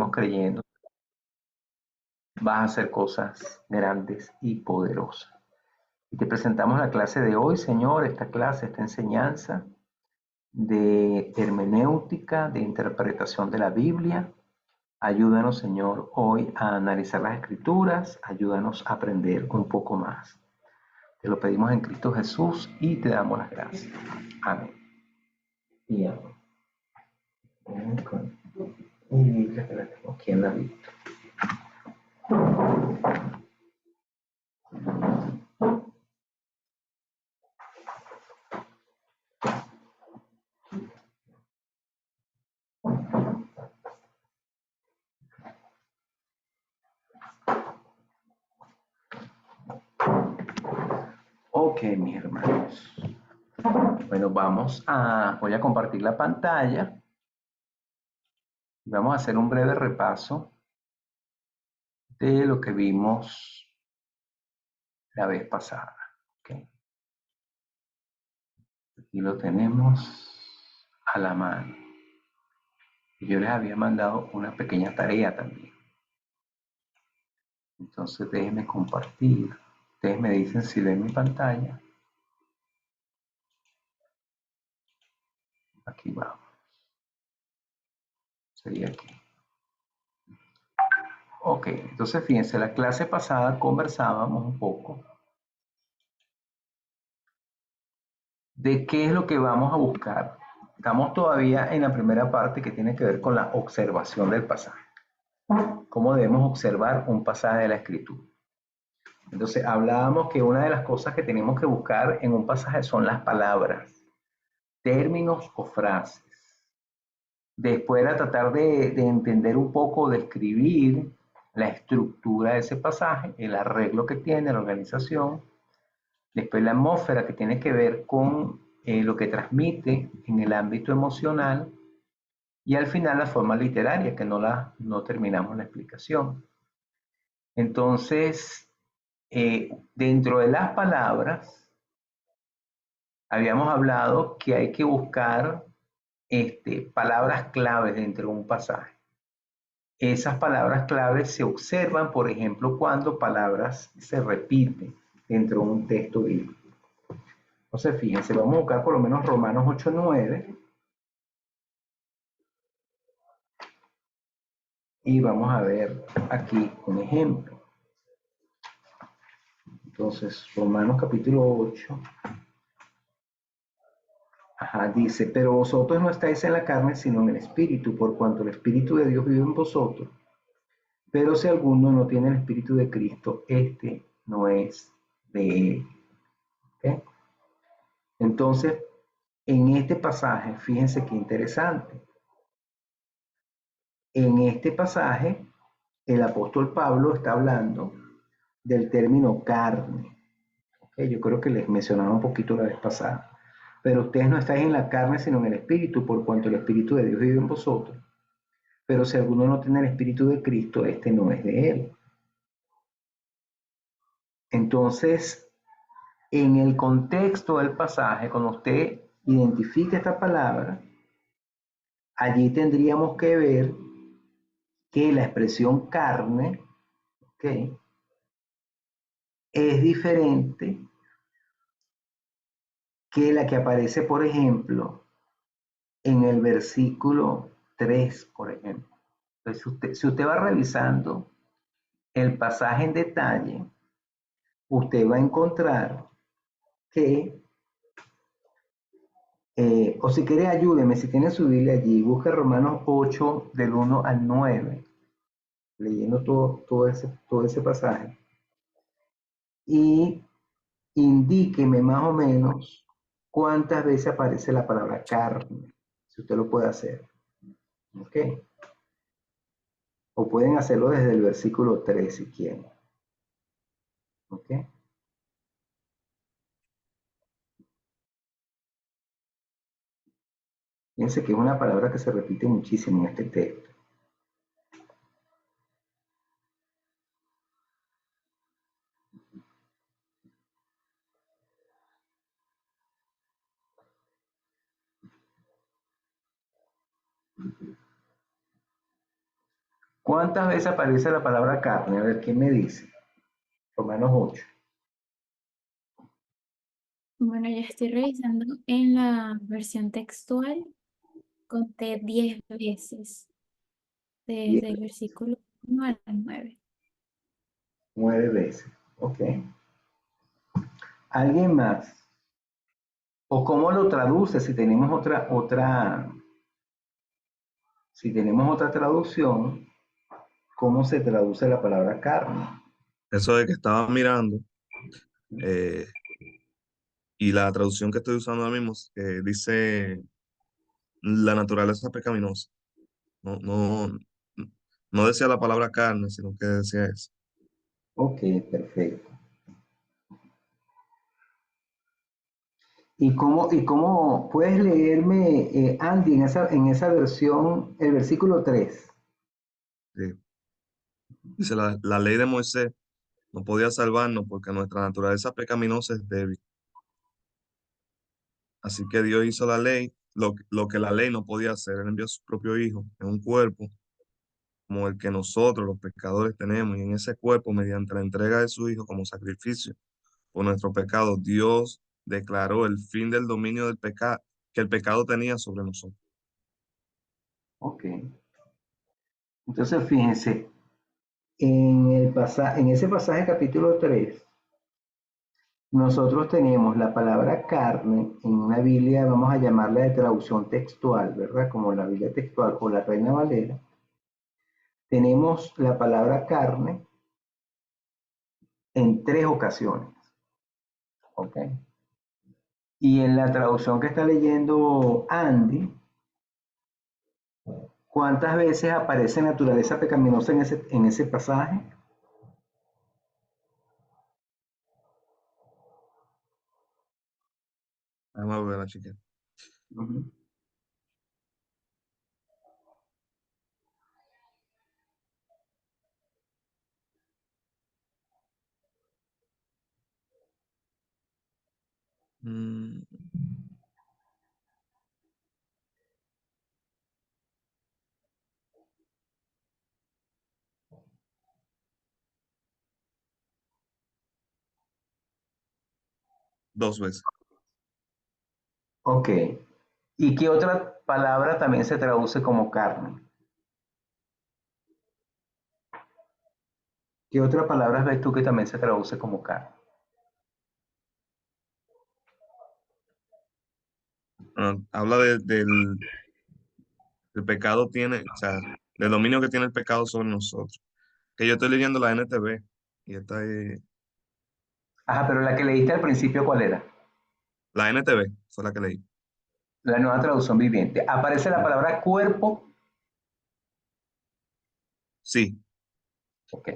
seguimos creyendo, vas a hacer cosas grandes y poderosas. Y te presentamos la clase de hoy, Señor, esta clase, esta enseñanza de hermenéutica, de interpretación de la Biblia. Ayúdanos, Señor, hoy a analizar las Escrituras, ayúdanos a aprender un poco más. Te lo pedimos en Cristo Jesús y te damos las gracias. Amén. Y amén. Mi Biblia que la tengo aquí en la Biblia. Ok, mis hermanos. Bueno, voy a compartir la pantalla y vamos a hacer un breve repaso de lo que vimos la vez pasada. Okay. Aquí lo tenemos a la mano. Yo les había mandado una pequeña tarea también. Entonces déjenme compartir. Ustedes me dicen si ven mi pantalla. Aquí vamos. Sería aquí. Ok, entonces fíjense, la clase pasada conversábamos un poco de qué es lo que vamos a buscar. Estamos todavía en la primera parte que tiene que ver con la observación del pasaje. Cómo debemos observar un pasaje de la Escritura. Entonces hablábamos que una de las cosas que tenemos que buscar en un pasaje son las palabras, términos o frases. Después era tratar de entender un poco, de escribir la estructura de ese pasaje, el arreglo que tiene, la organización. Después la atmósfera que tiene que ver con lo que transmite en el ámbito emocional. Y al final la forma literaria, que no terminamos la explicación. Entonces, dentro de las palabras, habíamos hablado que hay que buscar palabras claves dentro de un pasaje. Esas palabras claves se observan, por ejemplo, cuando palabras se repiten dentro de un texto bíblico. Entonces, fíjense, vamos a buscar por lo menos Romanos 8:9 y vamos a ver aquí un ejemplo. Entonces, Romanos capítulo 8. Dice, pero vosotros no estáis en la carne, sino en el Espíritu, por cuanto el Espíritu de Dios vive en vosotros. Pero si alguno no tiene el Espíritu de Cristo, este no es de él. ¿Okay? Entonces, en este pasaje, fíjense qué interesante. En este pasaje, el apóstol Pablo está hablando del término carne. ¿Okay? Yo creo que les mencionaba un poquito la vez pasada. Pero ustedes no estáis en la carne, sino en el Espíritu, por cuanto el Espíritu de Dios vive en vosotros. Pero si alguno no tiene el Espíritu de Cristo, este no es de él. Entonces, en el contexto del pasaje, cuando usted identifica esta palabra, allí tendríamos que ver que la expresión carne, ¿okay?, es diferente que la que aparece, por ejemplo, en el versículo 3, por ejemplo. Entonces, si usted va revisando el pasaje en detalle, usted va a encontrar que, o si quiere ayúdeme, si tiene su Biblia allí, busque Romanos 8 del 1 al 9, leyendo todo ese pasaje, y indíqueme más o menos cuántas veces aparece la palabra carne, si usted lo puede hacer. ¿Ok? O pueden hacerlo desde el versículo 3 si quieren. ¿Ok? Fíjense que es una palabra que se repite muchísimo en este texto. ¿Cuántas veces aparece la palabra carne? A ver, ¿quién me dice? Romanos 8. Bueno, ya estoy revisando en la versión textual, conté 10 veces, desde el versículo 1 al 9. 9 veces. Ok. ¿Alguien más? ¿O cómo lo traduce si tenemos otra traducción? ¿Cómo se traduce la palabra carne? Eso de que estaba mirando, eh, y la traducción que estoy usando ahora mismo dice la naturaleza pecaminosa. No, no, no decía la palabra carne, sino que decía eso. Ok, perfecto. ¿Y cómo puedes leerme, Andy, en esa versión, el versículo 3? Sí. Dice, la ley de Moisés no podía salvarnos porque nuestra naturaleza pecaminosa es débil. Así que Dios hizo la ley, lo que la ley no podía hacer. Él envió a su propio hijo en un cuerpo como el que nosotros, los pecadores, tenemos. Y en ese cuerpo, mediante la entrega de su hijo como sacrificio por nuestro pecado, Dios declaró el fin del dominio del pecado que el pecado tenía sobre nosotros. Ok. Entonces, fíjense, en ese pasaje capítulo 3, nosotros tenemos la palabra carne en una Biblia, vamos a llamarla de traducción textual, ¿verdad? Como la Biblia textual o la Reina Valera. Tenemos la palabra carne en 3 ocasiones, ¿ok? Y en la traducción que está leyendo Andy, ¿cuántas veces aparece naturaleza pecaminosa en ese pasaje? Vamos a ver la chica. Ujú. Mm, 2 veces. Ok. ¿Y qué otra palabra también se traduce como carne? ¿Qué otra palabra ves tú que también se traduce como carne? Habla del pecado tiene, o sea, del dominio que tiene el pecado sobre nosotros. Que yo estoy leyendo la NTV y esta es Ajá, pero la que leíste al principio, ¿cuál era? la NTV, fue la que leí. La nueva traducción viviente. Aparece la palabra cuerpo. Sí, Ok.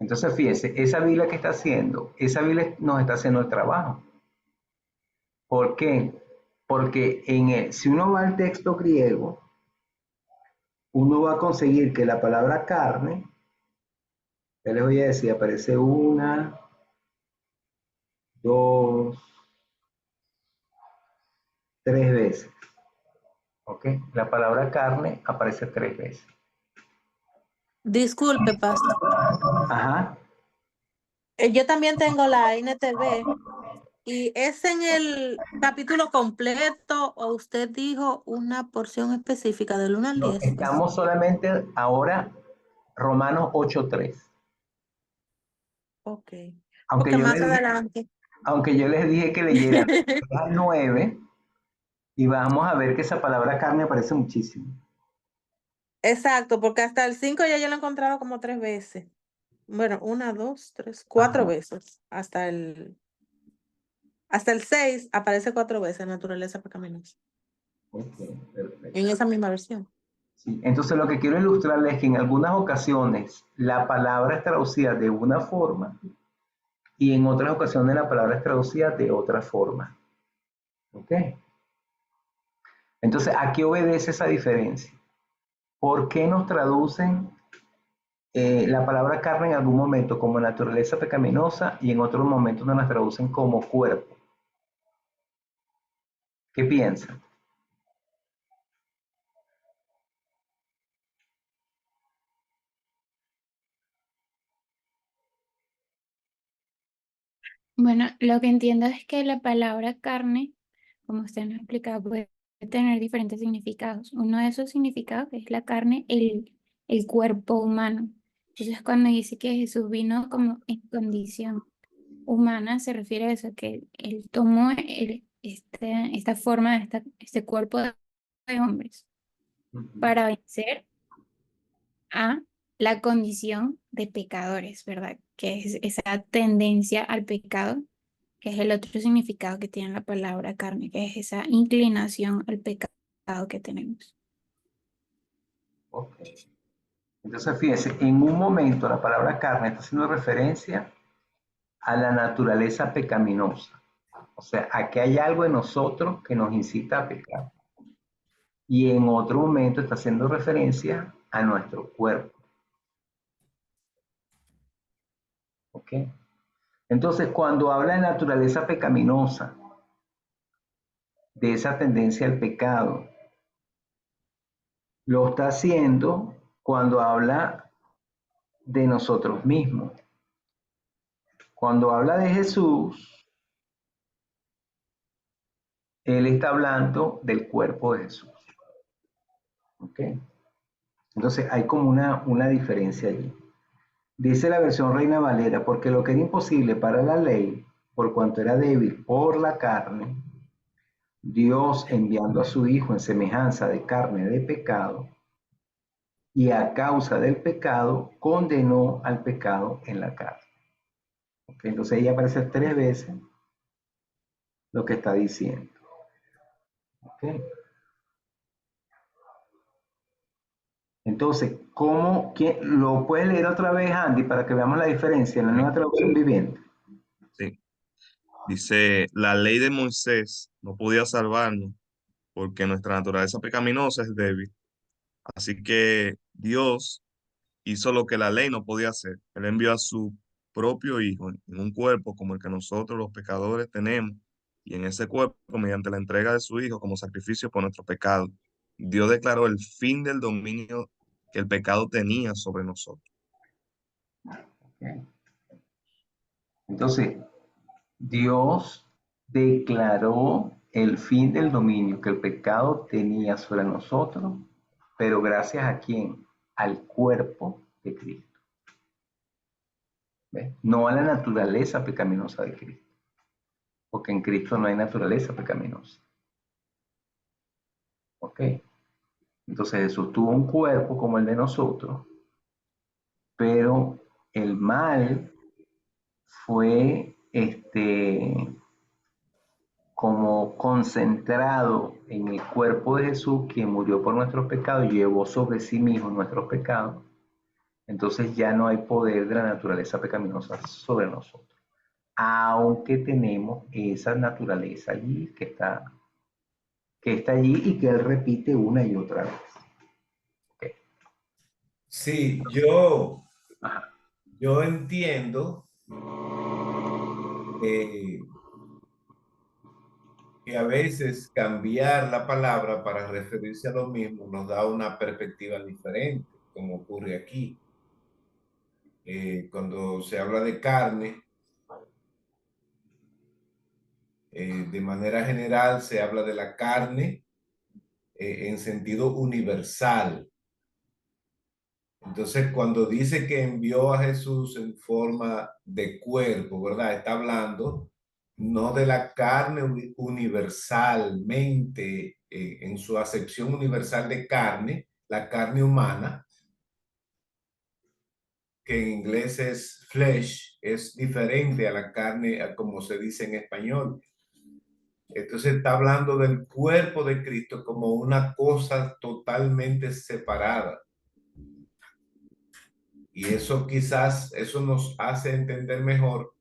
Entonces, fíjese, esa Biblia nos está haciendo el trabajo. ¿Por qué? Porque si uno va al texto griego, uno va a conseguir que la palabra carne, ya les voy a decir, aparece una, dos, 3 veces. ¿Ok? La palabra carne aparece 3 veces. Disculpe, pastor. Ajá. Yo también tengo la NTV y es en el capítulo completo o usted dijo una porción específica del 1 al No, 10. estamos solamente ahora Romanos 8:3. Ok. Aunque Porque yo más les dije, adelante. aunque yo les dije que leyeran las 9 y vamos a ver que esa palabra carne aparece muchísimo. Exacto, porque hasta el 5 ya yo lo he encontrado como 3 veces. Bueno, una, dos, tres, cuatro Ajá. veces. Hasta el 6 aparece 4 veces naturaleza pecaminosa. Ok, perfecto. En esa misma versión. Sí, entonces lo que quiero ilustrarles es que en algunas ocasiones la palabra es traducida de una forma y en otras ocasiones la palabra es traducida de otra forma. ¿Ok? Entonces, ¿a qué obedece esa diferencia? ¿Por qué nos traducen la palabra carne en algún momento como naturaleza pecaminosa y en otros momentos nos la traducen como cuerpo? ¿Qué piensan? Bueno, lo que entiendo es que la palabra carne, como usted nos explicaba, puede tener diferentes significados. Uno de esos significados es la carne, el cuerpo humano. Entonces, cuando dice que Jesús vino como en condición humana, se refiere a eso, que él tomó esta forma, este cuerpo de hombres para vencer a la condición de pecadores, ¿verdad? Que es esa tendencia al pecado, que es el otro significado que tiene la palabra carne, que es esa inclinación al pecado que tenemos. Ok. Entonces, fíjense, en un momento la palabra carne está haciendo referencia a la naturaleza pecaminosa. O sea, a que hay algo en nosotros que nos incita a pecar. Y en otro momento está haciendo referencia a nuestro cuerpo. ¿Ok? Entonces, cuando habla de naturaleza pecaminosa, de esa tendencia al pecado, lo está haciendo cuando habla de nosotros mismos. Cuando habla de Jesús, él está hablando del cuerpo de Jesús. ¿Ok? Entonces hay como una diferencia allí. Dice la versión Reina Valera, porque lo que era imposible para la ley, por cuanto era débil por la carne, Dios enviando a su Hijo en semejanza de carne de pecado, y a causa del pecado condenó al pecado en la carne. ¿Okay? Entonces ahí aparece 3 veces lo que está diciendo. ¿Okay? Entonces, ¿lo puedes leer otra vez, Andy, para que veamos la diferencia en la nueva traducción viviente? Sí. Dice, la ley de Moisés no podía salvarnos porque nuestra naturaleza pecaminosa es débil. Así que Dios hizo lo que la ley no podía hacer. Él envió a su propio Hijo en un cuerpo como el que nosotros los pecadores tenemos. Y en ese cuerpo, mediante la entrega de su Hijo como sacrificio por nuestro pecado, Dios declaró el fin del dominio que el pecado tenía sobre nosotros. ¿Okay? Entonces, Dios declaró el fin del dominio que el pecado tenía sobre nosotros, pero gracias a quién? Al cuerpo de Cristo. ¿Ves? No a la naturaleza pecaminosa de Cristo, porque en Cristo no hay naturaleza pecaminosa. ¿Ok? Entonces Jesús tuvo un cuerpo como el de nosotros, pero el mal fue como concentrado en el cuerpo de Jesús, quien murió por nuestros pecados y llevó sobre sí mismo nuestros pecados. Entonces ya no hay poder de la naturaleza pecaminosa sobre nosotros, aunque tenemos esa naturaleza allí que está allí y que él repite una y otra vez. Okay. Sí, yo, Ajá. yo entiendo eh, que a veces cambiar la palabra para referirse a lo mismo nos da una perspectiva diferente, como ocurre aquí. Cuando se habla de carne, de manera general se habla de la carne en sentido universal. Entonces, cuando dice que envió a Jesús en forma de cuerpo, ¿verdad? Está hablando no de la carne universalmente, en su acepción universal de carne, la carne humana, que en inglés es flesh, es diferente a la carne, a como se dice en español. Entonces está hablando del cuerpo de Cristo como una cosa totalmente separada. Y eso quizás, eso nos hace entender mejor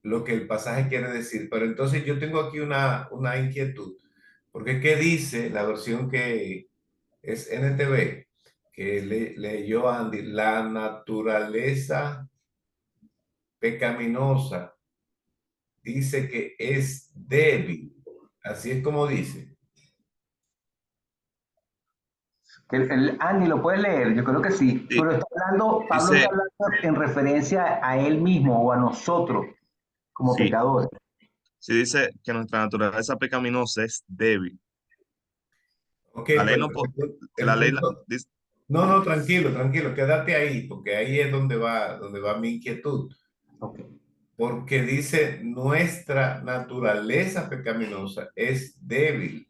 lo que el pasaje quiere decir. Pero entonces yo tengo aquí una inquietud, porque ¿qué dice la versión que es NTV, que leyó Andy? La naturaleza pecaminosa dice que es débil. Así es como dice. Andy, ¿lo puedes leer? Yo creo que sí. Sí, Pero Pablo está dice, hablando en referencia a él mismo o a nosotros como sí, pecadores. sí dice que nuestra naturaleza pecaminosa es débil. Ok, La ley pero no, el la ley punto, dice, no, no, tranquilo, tranquilo, quédate ahí, porque ahí es donde va mi inquietud. Ok. Porque dice, nuestra naturaleza pecaminosa es débil,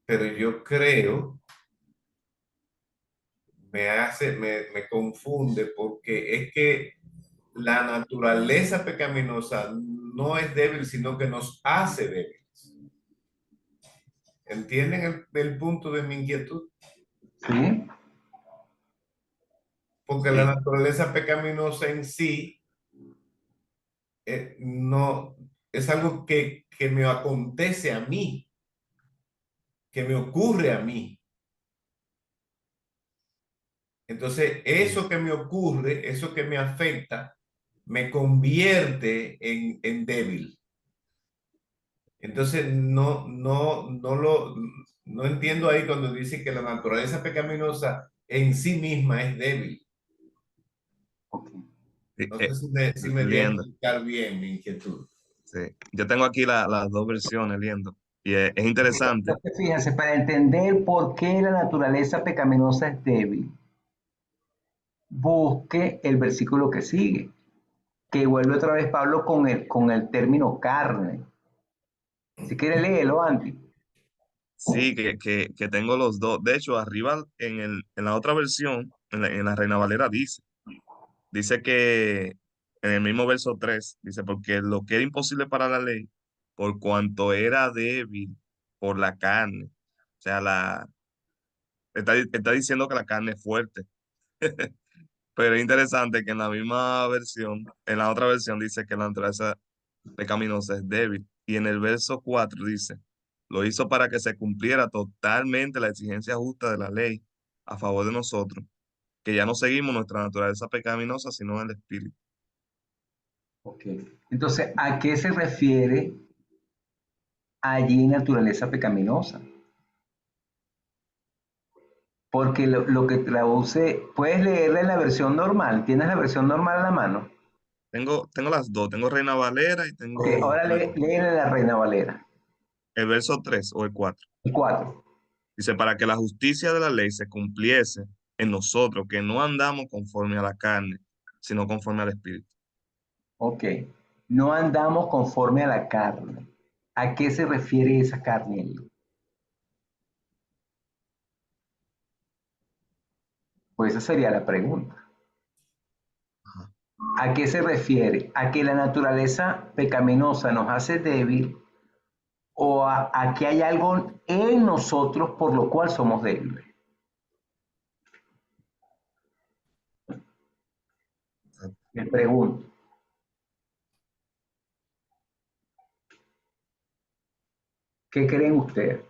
pero yo creo, me confunde, porque es que la naturaleza pecaminosa no es débil, sino que nos hace débiles. ¿Entienden el punto de mi inquietud? ¿Sí? Porque la sí, naturaleza pecaminosa en sí no es algo que me acontece a mí, que me ocurre a mí. Entonces, eso que me ocurre, eso que me afecta, me convierte en débil. Entonces, no entiendo ahí cuando dice que la naturaleza pecaminosa en sí misma es débil. Ok. sí, No sé si me di a liendo. explicar bien mi inquietud. Sí. Yo tengo aquí las dos versiones, liendo. Y es interesante. Entonces, fíjense, para entender por qué la naturaleza pecaminosa es débil, busque el versículo que sigue, que vuelve otra vez Pablo con el término carne. Si quiere, léelo, Andy. Sí, que tengo los dos. De hecho, arriba en la otra versión, en la Reina Valera dice que en el mismo verso 3 dice, porque lo que era imposible para la ley, por cuanto era débil por la carne. O sea, está diciendo que la carne es fuerte. Pero es interesante que en la misma versión, en la otra versión dice que la naturaleza pecaminosa es débil. Y en el verso 4 dice, lo hizo para que se cumpliera totalmente la exigencia justa de la ley a favor de nosotros, que ya no seguimos nuestra naturaleza pecaminosa, sino el espíritu. Ok. Entonces, ¿a qué se refiere allí naturaleza pecaminosa? Porque lo que traduce, puedes leerla en la versión normal. ¿Tienes la versión normal a la mano? Tengo las dos, tengo Reina Valera y Ok, tengo ahora léela en la Reina Valera. el verso 3 o el 4. El 4. Dice, para que la justicia de la ley se cumpliese en nosotros, que no andamos conforme a la carne, sino conforme al espíritu. Ok. No andamos conforme a la carne. ¿A qué se refiere esa carne ahí? Pues esa sería la pregunta. Ajá. ¿A qué se refiere? ¿A que la naturaleza pecaminosa nos hace débil o a que hay algo en nosotros por lo cual somos débiles? Me pregunto. ¿Qué creen ustedes?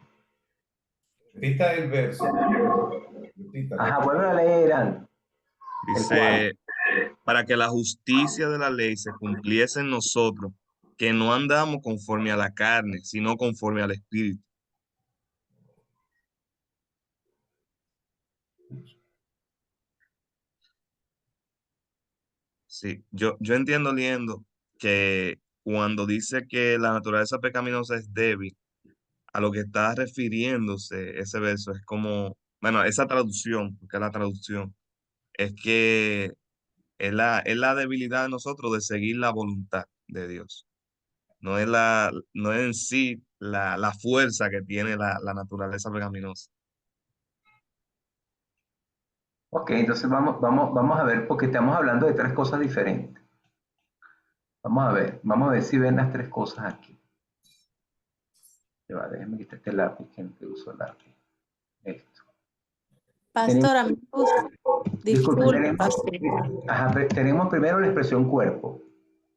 Repita el verso, por favor. Ajá, Repítalo. vuelve a leer el 4. Dice, para que la justicia de la ley se cumpliese en nosotros, que no andamos conforme a la carne, sino conforme al espíritu. Sí, yo entiendo, Liendo, que cuando dice que la naturaleza pecaminosa es débil, a lo que está refiriéndose ese verso es como, bueno, esa traducción, porque es la traducción, es que es la debilidad de nosotros de seguir la voluntad de Dios. No es en sí la fuerza que tiene la naturaleza pecaminosa. Ok, entonces vamos a ver, porque estamos hablando de tres cosas diferentes. Vamos a ver si ven las tres cosas aquí. Ya va, déjenme quitar este lápiz que no uso lápiz. Esto. Tenemos, Pastora, me gusta. disculpen, Disculpe, pastor. ajá, tenemos primero la expresión cuerpo,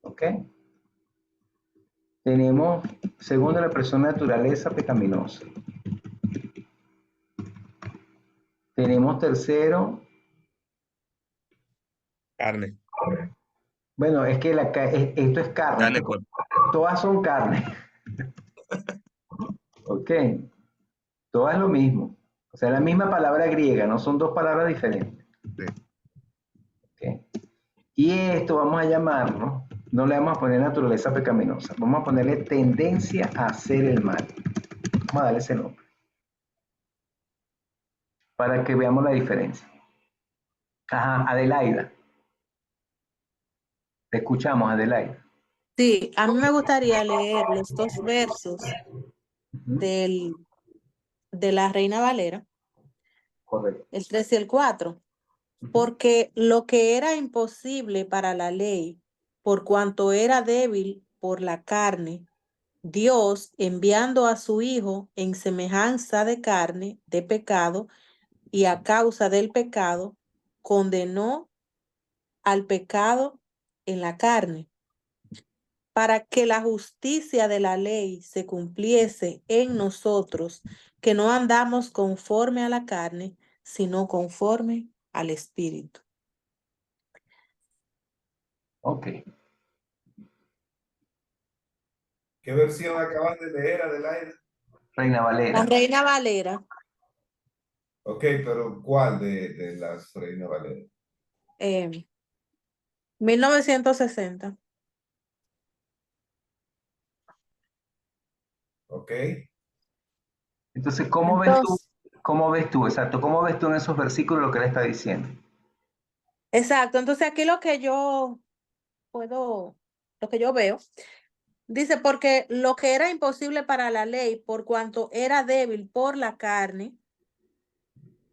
¿ok? Tenemos, segundo, la expresión naturaleza pecaminosa. Tenemos tercero, Carne, bueno, es que esto es carne, carne, cuerpo. todas son carne, ¿ok? Todas lo mismo. O sea, la misma palabra griega, no son dos palabras diferentes. Sí. ¿Okay? Y esto vamos a llamarlo, no le vamos a poner naturaleza pecaminosa, vamos a ponerle tendencia a hacer el mal. Vamos a darle ese nombre, para que veamos la diferencia. Ajá, Adelaida. Te escuchamos, Adelaida. Sí, a mí me gustaría leer los dos versos de la Reina Valera, Correcto. el 3 y el 4, porque lo que era imposible para la ley, por cuanto era débil por la carne, Dios, enviando a su Hijo en semejanza de carne, de pecado, y a causa del pecado, condenó al pecado en la carne, para que la justicia de la ley se cumpliese en nosotros, que no andamos conforme a la carne, sino conforme al Espíritu. Ok. ¿Qué versión acabas de leer, Adelaida? Reina La Valera. Reina Valera, Ok, pero ¿cuál de las Reina Valera? 1960. Ok. Entonces, Entonces, ¿cómo ves tú? Exacto, ¿cómo ves tú en esos versículos lo que él está diciendo? exacto. Entonces aquí lo que yo puedo, lo que yo veo, dice, porque lo que era imposible para la ley, por cuanto era débil por la carne,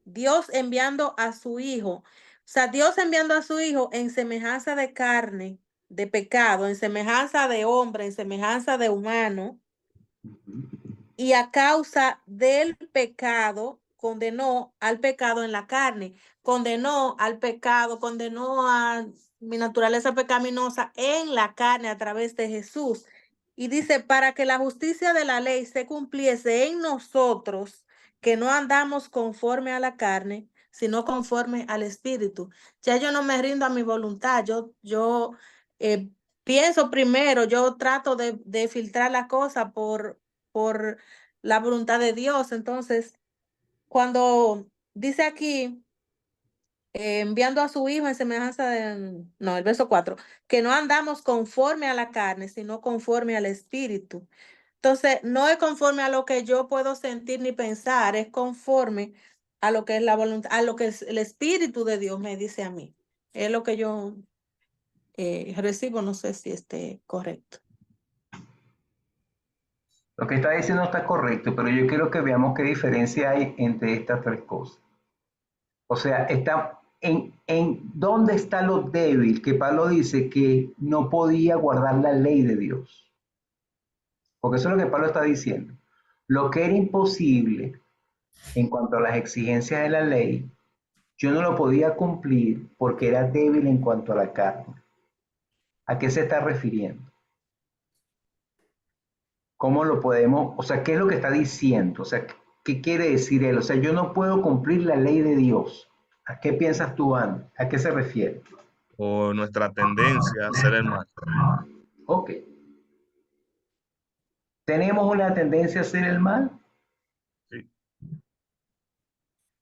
Dios enviando a su Hijo, o sea, Dios enviando a su Hijo en semejanza de carne, de pecado, en semejanza de hombre, en semejanza de humano, y a causa del pecado, condenó al pecado en la carne, condenó al pecado, condenó a mi naturaleza pecaminosa en la carne a través de Jesús. Y dice, para que la justicia de la ley se cumpliese en nosotros, que no andamos conforme a la carne, sino conforme al Espíritu. Ya yo no me rindo a mi voluntad, yo pienso primero, yo trato de filtrar la cosa por la voluntad de Dios. Entonces, cuando dice aquí, enviando a su Hijo en semejanza de, no, el verso 4, que no andamos conforme a la carne, sino conforme al Espíritu. Entonces, no es conforme a lo que yo puedo sentir ni pensar, es conforme a lo que es la voluntad, a lo que el Espíritu de Dios me dice a mí. Es lo que yo recibo, no sé si esté correcto. Lo que está diciendo está correcto, pero yo quiero que veamos qué diferencia hay entre estas tres cosas. O sea, está en dónde está lo débil, que Pablo dice que no podía guardar la ley de Dios. Porque eso es lo que Pablo está diciendo. Lo que era imposible en cuanto a las exigencias de la ley, yo no lo podía cumplir porque era débil en cuanto a la carne. ¿A qué se está refiriendo? ¿Cómo lo podemos, o sea, qué es lo que está diciendo? O sea, ¿qué quiere decir él? O sea, yo no puedo cumplir la ley de Dios. ¿A qué piensas tú, Andy? ¿A qué se refiere? O nuestra tendencia a hacer el mal. Ok. ¿Tenemos una tendencia a hacer el mal? Sí,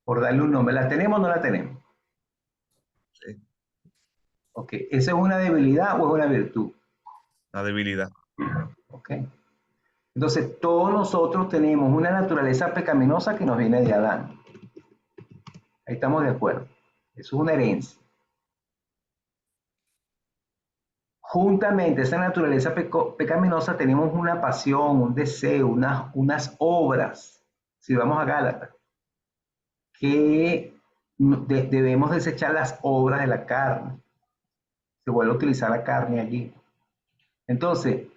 Por darle un nombre. ¿La tenemos o no la tenemos? sí, Ok. ¿Esa es una debilidad o es una virtud? la debilidad. Ok. Entonces, todos nosotros tenemos una naturaleza pecaminosa que nos viene de Adán. Ahí estamos de acuerdo. Eso es una herencia. Juntamente, esa naturaleza pecaminosa tenemos una pasión, un deseo, unas obras, si vamos a Gálatas, que debemos desechar las obras de la carne. Se vuelve a utilizar la carne allí. Entonces,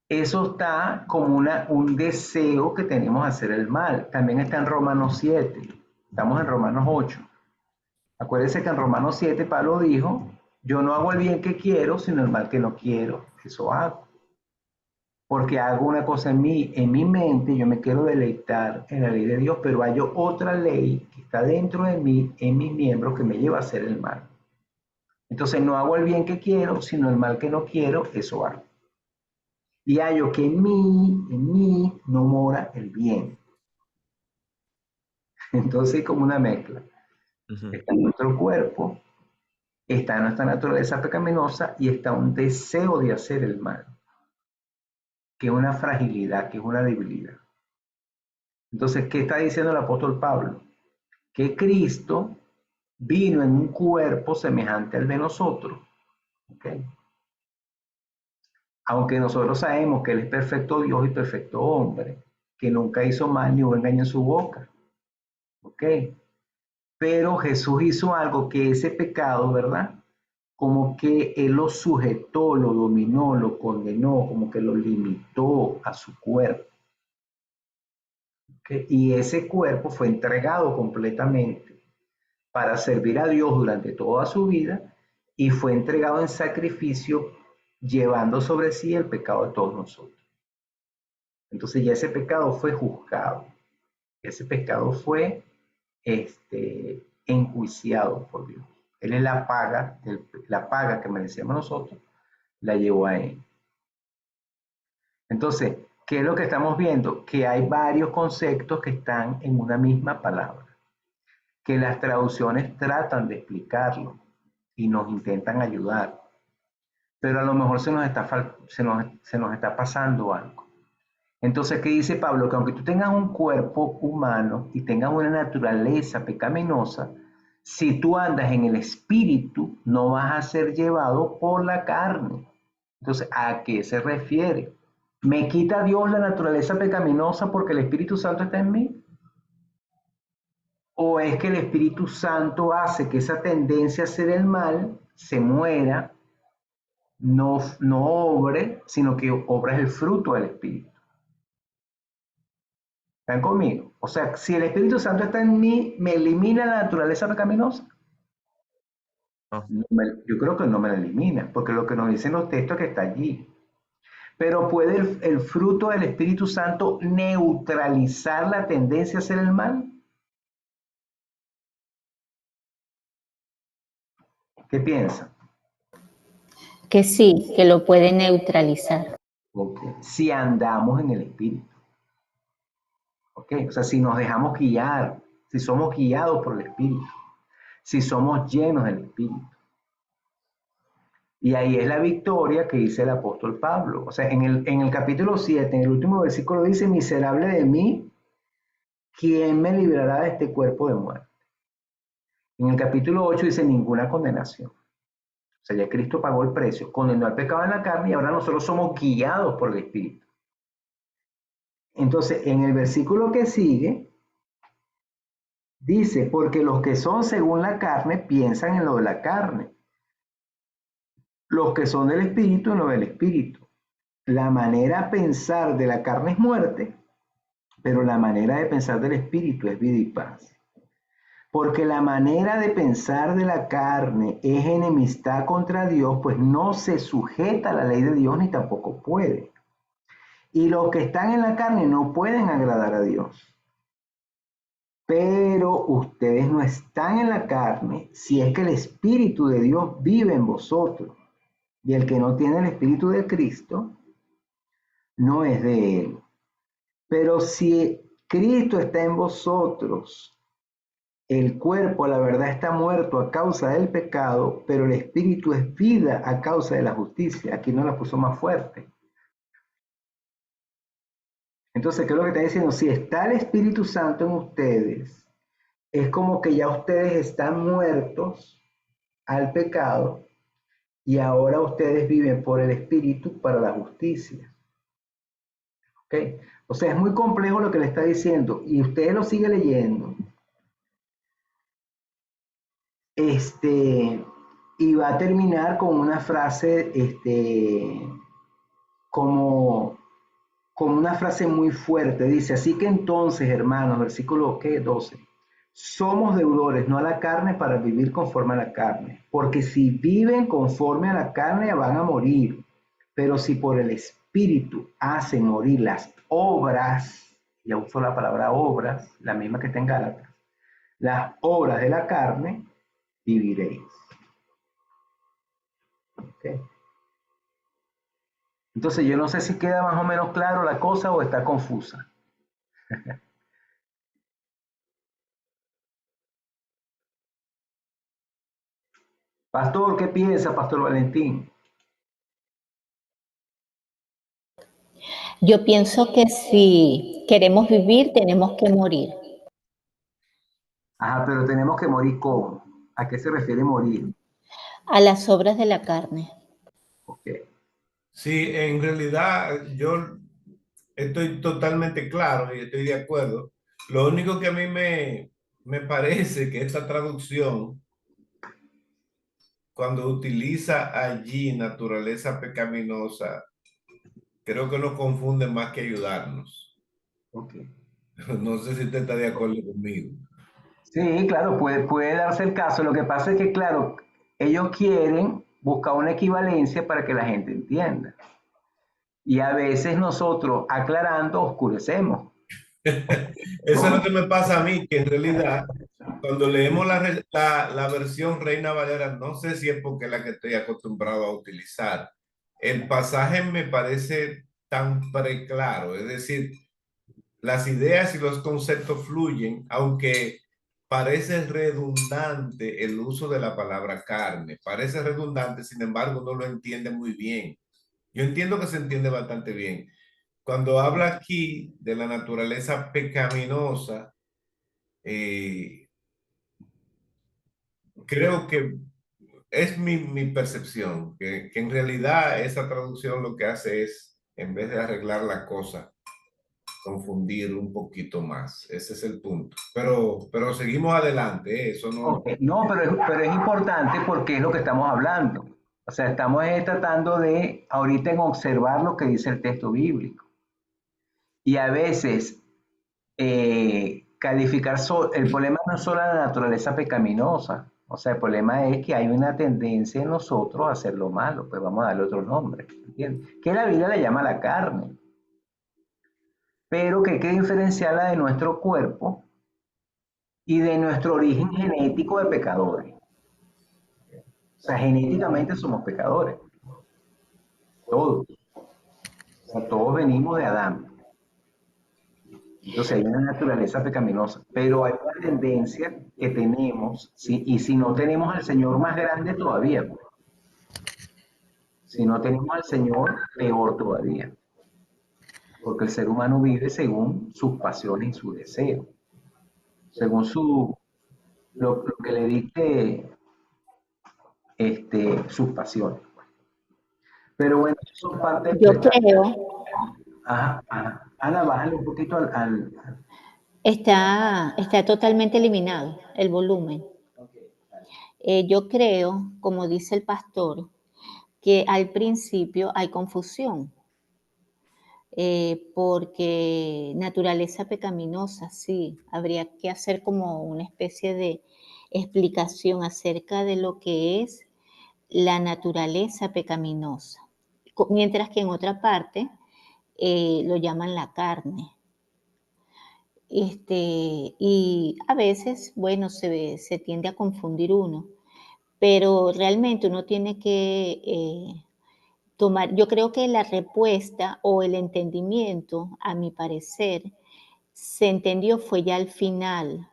eso está como un deseo que tenemos de hacer el mal. También está en Romanos 7. Estamos en Romanos 8. Acuérdense que en Romanos 7 Pablo dijo, yo no hago el bien que quiero, sino el mal que no quiero. Eso hago. Porque hago una cosa en mi mente, yo me quiero deleitar en la ley de Dios, pero hay otra ley que está dentro de mí, en mis miembros, que me lleva a hacer el mal. Entonces no hago el bien que quiero, sino el mal que no quiero, eso hago. Y hallo que en mí no mora el bien. Entonces hay como una mezcla. Ujú. Está nuestro cuerpo, está nuestra naturaleza pecaminosa y está un deseo de hacer el mal, que es una fragilidad, que es una debilidad. Entonces, ¿qué está diciendo el apóstol Pablo? Que Cristo vino en un cuerpo semejante al de nosotros. ¿Okay? Aunque nosotros sabemos que Él es perfecto Dios y perfecto hombre, que nunca hizo mal ni hubo engaño en su boca. ¿Ok? Pero Jesús hizo algo que ese pecado, ¿verdad? Como que Él lo sujetó, lo dominó, lo condenó, como que lo limitó a su cuerpo. ¿Ok? Y ese cuerpo fue entregado completamente para servir a Dios durante toda su vida y fue entregado en sacrificio llevando sobre sí el pecado de todos nosotros. Entonces ya ese pecado fue juzgado, ese pecado fue enjuiciado por Dios. Él es la paga que merecíamos nosotros, la llevó a Él. Entonces, ¿qué es lo que estamos viendo? Que hay varios conceptos que están en una misma palabra, que las traducciones tratan de explicarlo y nos intentan ayudar, pero a lo mejor se nos está pasando algo. Entonces, ¿qué dice Pablo? Que aunque tú tengas un cuerpo humano y tengas una naturaleza pecaminosa, si tú andas en el espíritu, no vas a ser llevado por la carne. Entonces, ¿a qué se refiere? ¿Me quita Dios la naturaleza pecaminosa porque el Espíritu Santo está en mí? ¿O es que el Espíritu Santo hace que esa tendencia a hacer el mal se muera, no obre, sino que obra es el fruto del Espíritu? ¿Están conmigo? O sea, si el Espíritu Santo está en mí, ¿me elimina la naturaleza pecaminosa? Ah, Yo creo que no me la elimina, porque lo que nos dicen los textos es que está allí. Pero ¿puede el fruto del Espíritu Santo neutralizar la tendencia a hacer el mal? ¿Qué piensan? Que sí, que lo puede neutralizar. Okay. Si andamos en el Espíritu. Okay. O sea, si nos dejamos guiar, si somos guiados por el Espíritu, si somos llenos del Espíritu. Y ahí es la victoria que dice el apóstol Pablo. O sea, en el capítulo 7, en el último versículo dice, miserable de mí, ¿quién me librará de este cuerpo de muerte? En el capítulo 8 dice, ninguna condenación. O sea, ya Cristo pagó el precio, condenó al pecado en la carne y ahora nosotros somos guiados por el Espíritu. Entonces, en el versículo que sigue, dice, porque los que son según la carne piensan en lo de la carne, los que son del Espíritu en lo del Espíritu. La manera de pensar de la carne es muerte, pero la manera de pensar del Espíritu es vida y paz. Porque la manera de pensar de la carne es enemistad contra Dios, pues no se sujeta a la ley de Dios ni tampoco puede. Y los que están en la carne no pueden agradar a Dios. Pero ustedes no están en la carne si es que el Espíritu de Dios vive en vosotros. Y el que no tiene el Espíritu de Cristo no es de Él. Pero si Cristo está en vosotros, el cuerpo, la verdad, está muerto a causa del pecado, pero el espíritu es vida a causa de la justicia. Aquí no la puso más fuerte. Entonces, ¿qué es lo que está diciendo? Si está el Espíritu Santo en ustedes, es como que ya ustedes están muertos al pecado y ahora ustedes viven por el Espíritu para la justicia. ¿Ok? O sea, es muy complejo lo que le está diciendo y usted lo sigue leyendo. Y va a terminar con una frase, como, como una frase muy fuerte. Dice, así que entonces, hermanos, versículo ¿qué? 12. Somos deudores, no a la carne, para vivir conforme a la carne. Porque si viven conforme a la carne, van a morir. Pero si por el Espíritu hacen morir las obras, ya uso la palabra obras, la misma que está en Gálatas, las obras de la carne, viviréis. ¿Okay? Entonces yo no sé si queda más o menos claro la cosa o está confusa. Pastor, ¿qué piensa, Pastor Valentín? Yo pienso que si queremos vivir, tenemos que morir. Ajá, pero tenemos que morir ¿cómo? ¿A qué se refiere morir? A las obras de la carne. Ok. Sí, en realidad yo estoy totalmente claro y estoy de acuerdo. Lo único que a mí me parece que esta traducción, cuando utiliza allí naturaleza pecaminosa, creo que nos confunde más que ayudarnos. Ok. No sé si usted está de acuerdo conmigo. Sí, claro, puede darse el caso. Lo que pasa es que, claro, ellos quieren buscar una equivalencia para que la gente entienda. Y a veces nosotros, aclarando, oscurecemos. Eso es lo que me pasa a mí, que en realidad, cuando leemos la versión Reina Valera, no sé si es porque es la que estoy acostumbrado a utilizar. El pasaje me parece tan preclaro, es decir, las ideas y los conceptos fluyen, aunque parece redundante el uso de la palabra carne. Parece redundante, sin embargo, no lo entiende muy bien. Yo entiendo que se entiende bastante bien. Cuando habla aquí de la naturaleza pecaminosa, eh, creo que es mi percepción, que en realidad esa traducción lo que hace es, en vez de arreglar la cosa, confundir un poquito más. Ese es el punto. Pero seguimos adelante, ¿eh? Eso no. Ok, no, pero es importante porque es lo que estamos hablando. O sea, estamos tratando de ahorita en observar lo que dice el texto bíblico. Y a veces calificar, el problema no es solo la naturaleza pecaminosa. O sea, el problema es que hay una tendencia en nosotros a hacer lo malo. Pues vamos a darle otro nombre. ¿Entiendes? Que la Biblia le llama la carne. Pero que hay que diferenciarla de nuestro cuerpo y de nuestro origen genético de pecadores. O sea, genéticamente somos pecadores, todos. O sea, todos venimos de Adán. Entonces hay una naturaleza pecaminosa, pero hay una tendencia que tenemos, ¿sí? Y si no tenemos al Señor más grande todavía, pues. Si no tenemos al Señor, peor todavía. Porque el ser humano vive según sus pasiones y sus deseos, según lo que le dicte sus pasiones. Pero bueno, eso son parte del Yo pecado. creo, Ajá, ajá. Ana, bájale un poquito está totalmente eliminado el volumen. Yo creo, como dice el pastor, que al principio hay confusión, porque naturaleza pecaminosa, sí, habría que hacer como una especie de explicación acerca de lo que es la naturaleza pecaminosa, mientras que en otra parte lo llaman la carne. Y a veces, bueno, se tiende a confundir uno, pero realmente uno tiene que tomar, yo creo que la respuesta o el entendimiento, a mi parecer, se entendió fue ya al final,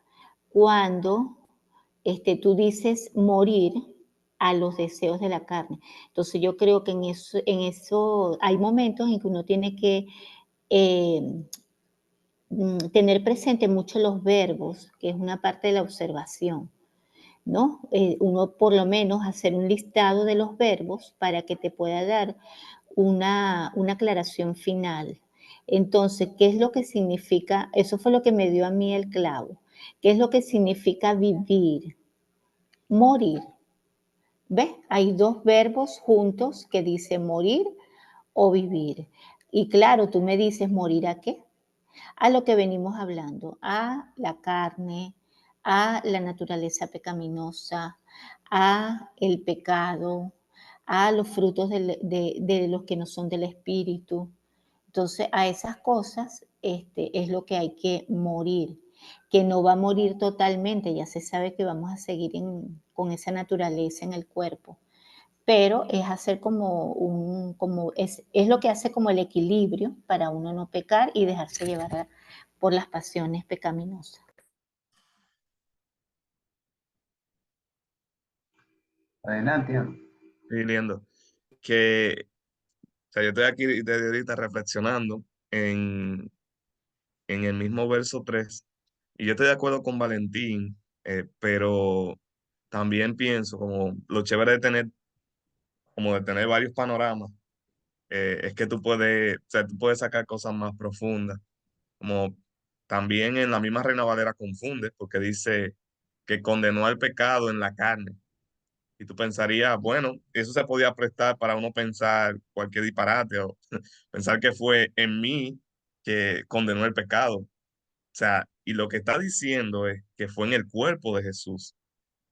cuando tú dices morir a los deseos de la carne. Entonces yo creo que en eso hay momentos en que uno tiene que eh, tener presente mucho los verbos, que es una parte de la observación, ¿no? Uno por lo menos hacer un listado de los verbos para que te pueda dar una aclaración final. Entonces, ¿qué es lo que significa? Eso fue lo que me dio a mí el clavo. ¿Qué es lo que significa vivir? Morir. ¿Ves? Hay dos verbos juntos que dicen morir o vivir. Y claro, tú me dices, ¿morir a qué? A lo que venimos hablando, a la carne, a la naturaleza pecaminosa, a el pecado, a los frutos de los que no son del espíritu. Entonces, a esas cosas es lo que hay que morir, que no va a morir totalmente, ya se sabe que vamos a seguir con esa naturaleza en el cuerpo, pero es hacer es lo que hace como el equilibrio para uno no pecar y dejarse llevar por las pasiones pecaminosas. Adelante, Ana. Estoy leyendo que, o sea, yo estoy aquí desde ahorita reflexionando en el mismo verso 3 y yo estoy de acuerdo con Valentín, pero también pienso como lo chévere de tener, como de tener varios panoramas, es que tú puedes, o sea, tú puedes sacar cosas más profundas, como también en la misma Reina Valera confunde, porque dice que condenó al pecado en la carne. Y tú pensarías, bueno, eso se podía prestar para uno pensar cualquier disparate o pensar que fue en mí que condenó el pecado. O sea, y lo que está diciendo es que fue en el cuerpo de Jesús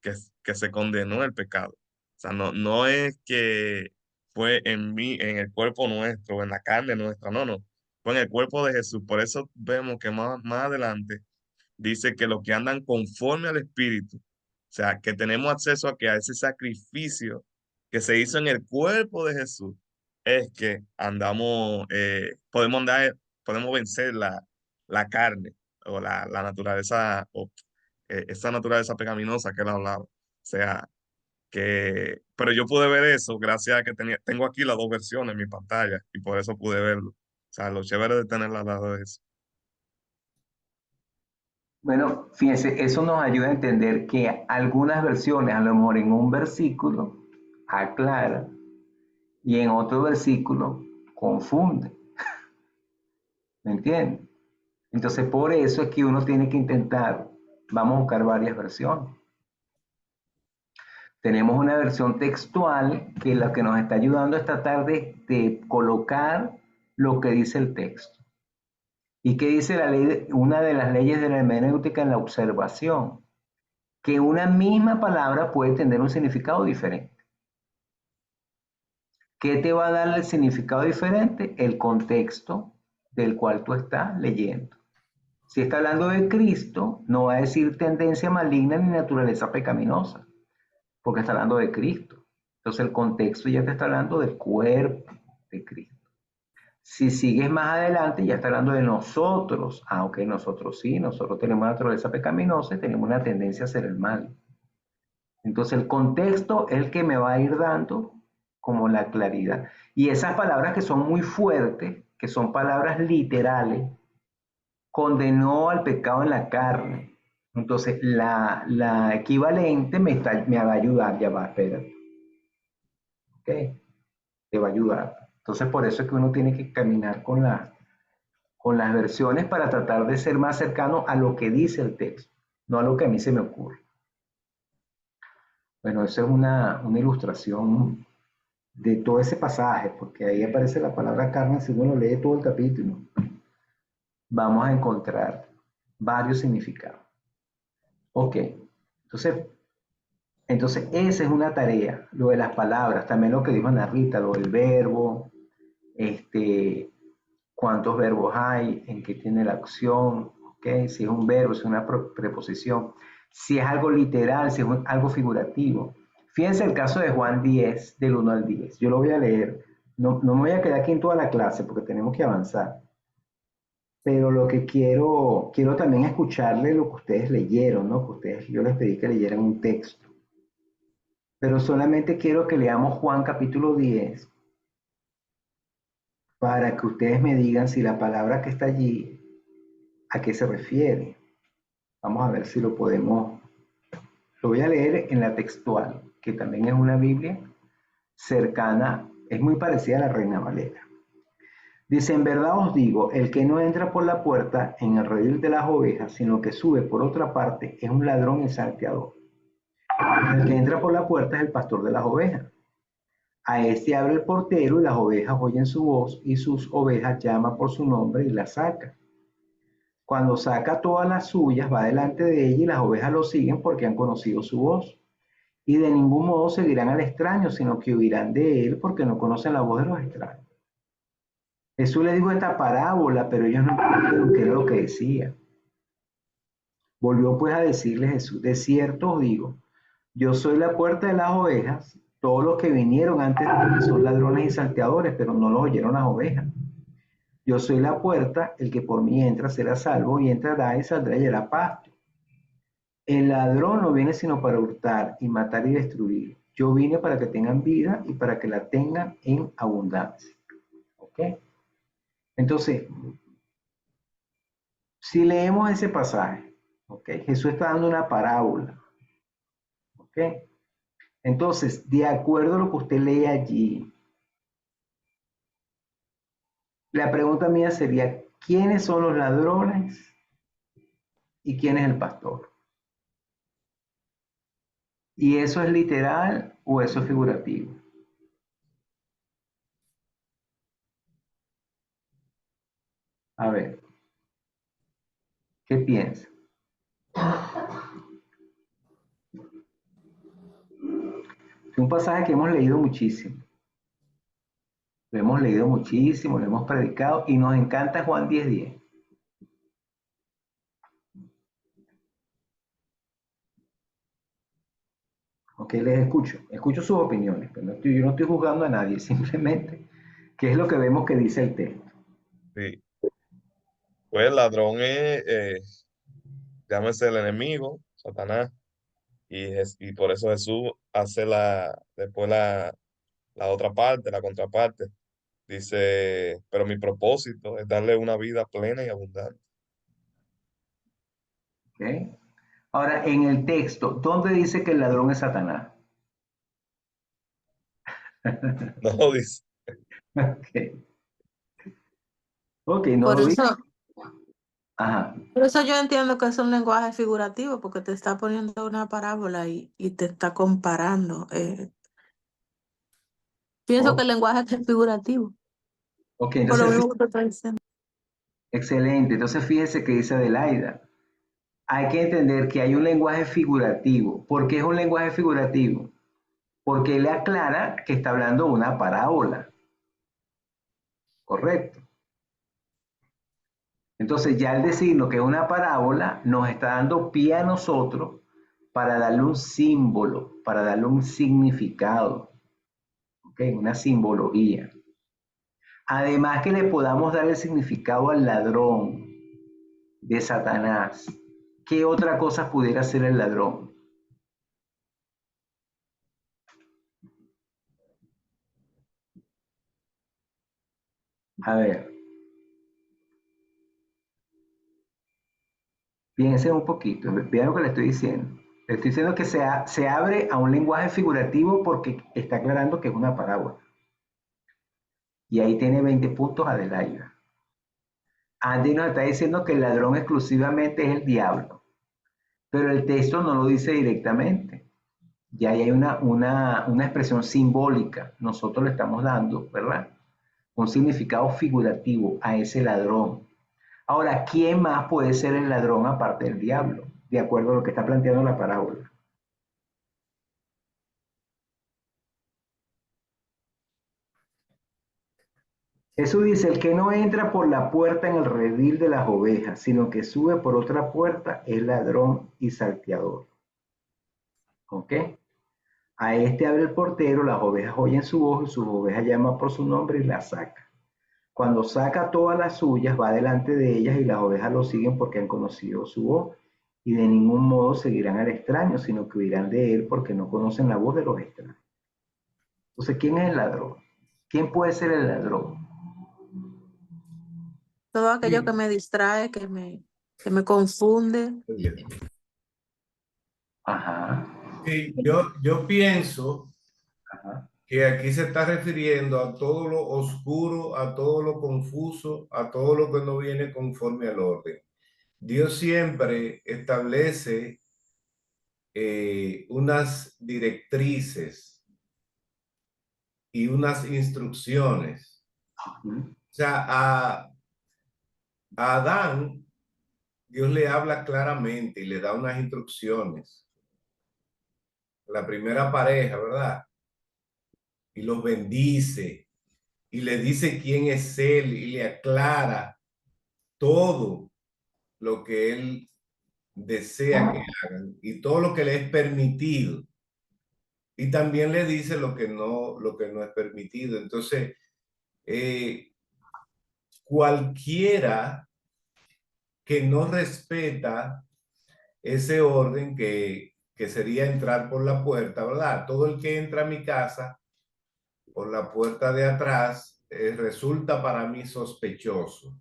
que se condenó el pecado. O sea, no es que fue en mí, en el cuerpo nuestro, en la carne nuestra, no. Fue en el cuerpo de Jesús. Por eso vemos que más adelante dice que los que andan conforme al Espíritu, o sea, que tenemos acceso a ese sacrificio que se hizo en el cuerpo de Jesús, es que andamos, podemos vencer la carne o la naturaleza, o esa naturaleza pecaminosa que él hablaba. O sea, pero yo pude ver eso gracias a que tengo aquí las dos versiones en mi pantalla y por eso pude verlo. O sea, lo chévere de tener al lado de eso. Bueno, fíjense, eso nos ayuda a entender que algunas versiones, a lo mejor en un versículo, aclara y en otro versículo confunde. ¿Me entienden? Entonces, por eso es que uno tiene que intentar, vamos a buscar varias versiones. Tenemos una versión textual que lo que nos está ayudando es tratar de colocar lo que dice el texto. ¿Y qué dice la ley? Una de las leyes de la hermenéutica en la observación, que una misma palabra puede tener un significado diferente. ¿Qué te va a dar el significado diferente? El contexto del cual tú estás leyendo. Si está hablando de Cristo, no va a decir tendencia maligna ni naturaleza pecaminosa, porque está hablando de Cristo. Entonces el contexto ya te está hablando del cuerpo de Cristo. Si sigues más adelante, ya está hablando de nosotros. Aunque nosotros sí, nosotros tenemos naturaleza pecaminosa y tenemos una tendencia a hacer el mal. Entonces el contexto es el que me va a ir dando como la claridad. Y esas palabras que son muy fuertes, que son palabras literales, condenó al pecado en la carne. Entonces la equivalente me va a ayudar, ya va, espera. ¿Ok? Te va a ayudar. Entonces por eso es que uno tiene que caminar con las versiones para tratar de ser más cercano a lo que dice el texto, no a lo que a mí se me ocurre. Bueno, eso es una ilustración de todo ese pasaje, porque ahí aparece la palabra carne, si uno lee todo el capítulo, vamos a encontrar varios significados. Ok, entonces esa es una tarea, lo de las palabras, también lo que dijo Ana Rita, lo del verbo, cuántos verbos hay, en qué tiene la acción, ¿okay? Si es un verbo, si es una preposición, si es algo literal, si es algo figurativo. Fíjense el caso de Juan 10, del 1 al 10. Yo lo voy a leer. No me voy a quedar aquí en toda la clase porque tenemos que avanzar. Pero lo que quiero también escucharle lo que ustedes leyeron, ¿no? Yo les pedí que leyeran un texto. Pero solamente quiero que leamos Juan capítulo 10 para que ustedes me digan si la palabra que está allí, ¿a qué se refiere? Vamos a ver si lo podemos. Lo voy a leer en la textual, que también es una Biblia cercana, es muy parecida a la Reina Valera. Dice, en verdad os digo, el que no entra por la puerta en el redil de las ovejas, sino que sube por otra parte, es un ladrón y salteador. El que entra por la puerta es el pastor de las ovejas. A este abre el portero y las ovejas oyen su voz y sus ovejas llama por su nombre y las saca. Cuando saca todas las suyas, va delante de ella y las ovejas lo siguen porque han conocido su voz. Y de ningún modo seguirán al extraño, sino que huirán de él porque no conocen la voz de los extraños. Jesús le dijo esta parábola, pero ellos no entendieron qué era lo que decía. Volvió pues a decirle Jesús, de cierto os digo, yo soy la puerta de las ovejas, todos los que vinieron antes de mí son ladrones y salteadores, pero no los oyeron las ovejas. Yo soy la puerta, el que por mí entra será salvo y entrará y saldrá y hará pasto. El ladrón no viene sino para hurtar y matar y destruir. Yo vine para que tengan vida y para que la tengan en abundancia. ¿Ok? Entonces, si leemos ese pasaje, ¿ok? Jesús está dando una parábola. ¿Ok? Entonces, de acuerdo a lo que usted lee allí, la pregunta mía sería, ¿quiénes son los ladrones y quién es el pastor? ¿Y eso es literal o eso es figurativo? A ver, ¿qué piensa? Es un pasaje que hemos leído muchísimo. Lo hemos leído muchísimo, lo hemos predicado y nos encanta Juan 10:10. Ok, les escucho sus opiniones, pero yo no estoy juzgando a nadie, simplemente qué es lo que vemos que dice el texto. Sí. Pues el ladrón es, llámese el enemigo, Satanás, y por eso Jesús hace después la otra parte, la contraparte. Dice, pero mi propósito es darle una vida plena y abundante. ¿Ok? Ahora, en el texto, ¿dónde dice que el ladrón es Satanás? No dice, Ok, ok, no Por lo dice. eso, Ajá, por eso yo entiendo que es un lenguaje figurativo, porque te está poniendo una parábola y te está comparando. Pienso que ok, el lenguaje es figurativo, ok, por lo entonces, mismo que te está diciendo. excelente. Entonces, fíjese que dice Adelaida. Hay que entender que hay un lenguaje figurativo. ¿Por qué es un lenguaje figurativo? Porque él aclara que está hablando de una parábola, ¿correcto? Entonces ya al decirnos que es una parábola, nos está dando pie a nosotros para darle un símbolo, para darle un significado, ¿ok? Una simbología. Además que le podamos dar el significado al ladrón de Satanás. ¿Qué otra cosa pudiera ser el ladrón? A ver, piensen un poquito, vean lo que le estoy diciendo. Le estoy diciendo que se abre a un lenguaje figurativo porque está aclarando que es una parábola. Y ahí tiene 20 puntos Adelaida. Andy nos está diciendo que el ladrón exclusivamente es el diablo, pero el texto no lo dice directamente. Ya ahí hay una expresión simbólica. Nosotros le estamos dando, ¿verdad? Un significado figurativo a ese ladrón. Ahora, ¿quién más puede ser el ladrón aparte del diablo? De acuerdo a lo que está planteando la parábola. Jesús dice, el que no entra por la puerta en el redil de las ovejas, sino que sube por otra puerta, es ladrón y salteador. ¿Ok? A este abre el portero, las ovejas oyen su voz y sus ovejas llaman por su nombre y las saca. Cuando saca todas las suyas, va delante de ellas y las ovejas lo siguen porque han conocido su voz y de ningún modo seguirán al extraño, sino que huirán de él porque no conocen la voz de los extraños. Entonces, ¿quién es el ladrón? ¿Quién puede ser el ladrón? Todo aquello que me distrae, que me confunde. Ajá, Sí, yo pienso ajá. que aquí se está refiriendo a todo lo oscuro, a todo lo confuso, a todo lo que no viene conforme al orden. Dios siempre establece unas directrices y unas instrucciones. O sea, a Adán, Dios le habla claramente y le da unas instrucciones. La primera pareja, ¿verdad? Y los bendice y le dice quién es él y le aclara todo lo que él desea que hagan y todo lo que le es permitido. Y también le dice lo que no es permitido. Entonces, cualquiera que no respeta ese orden que sería entrar por la puerta, ¿verdad? Todo el que entra a mi casa por la puerta de atrás resulta para mí sospechoso.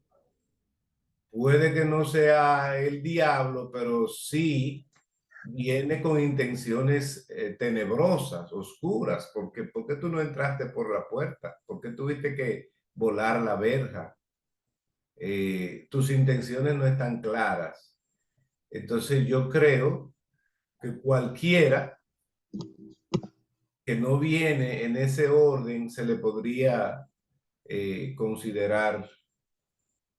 Puede que no sea el diablo, pero sí viene con intenciones tenebrosas, oscuras. ¿Por qué tú no entraste por la puerta? ¿Por qué tuviste que volar la verja? Tus intenciones no están claras. Entonces yo creo que cualquiera que no viene en ese orden se le podría considerar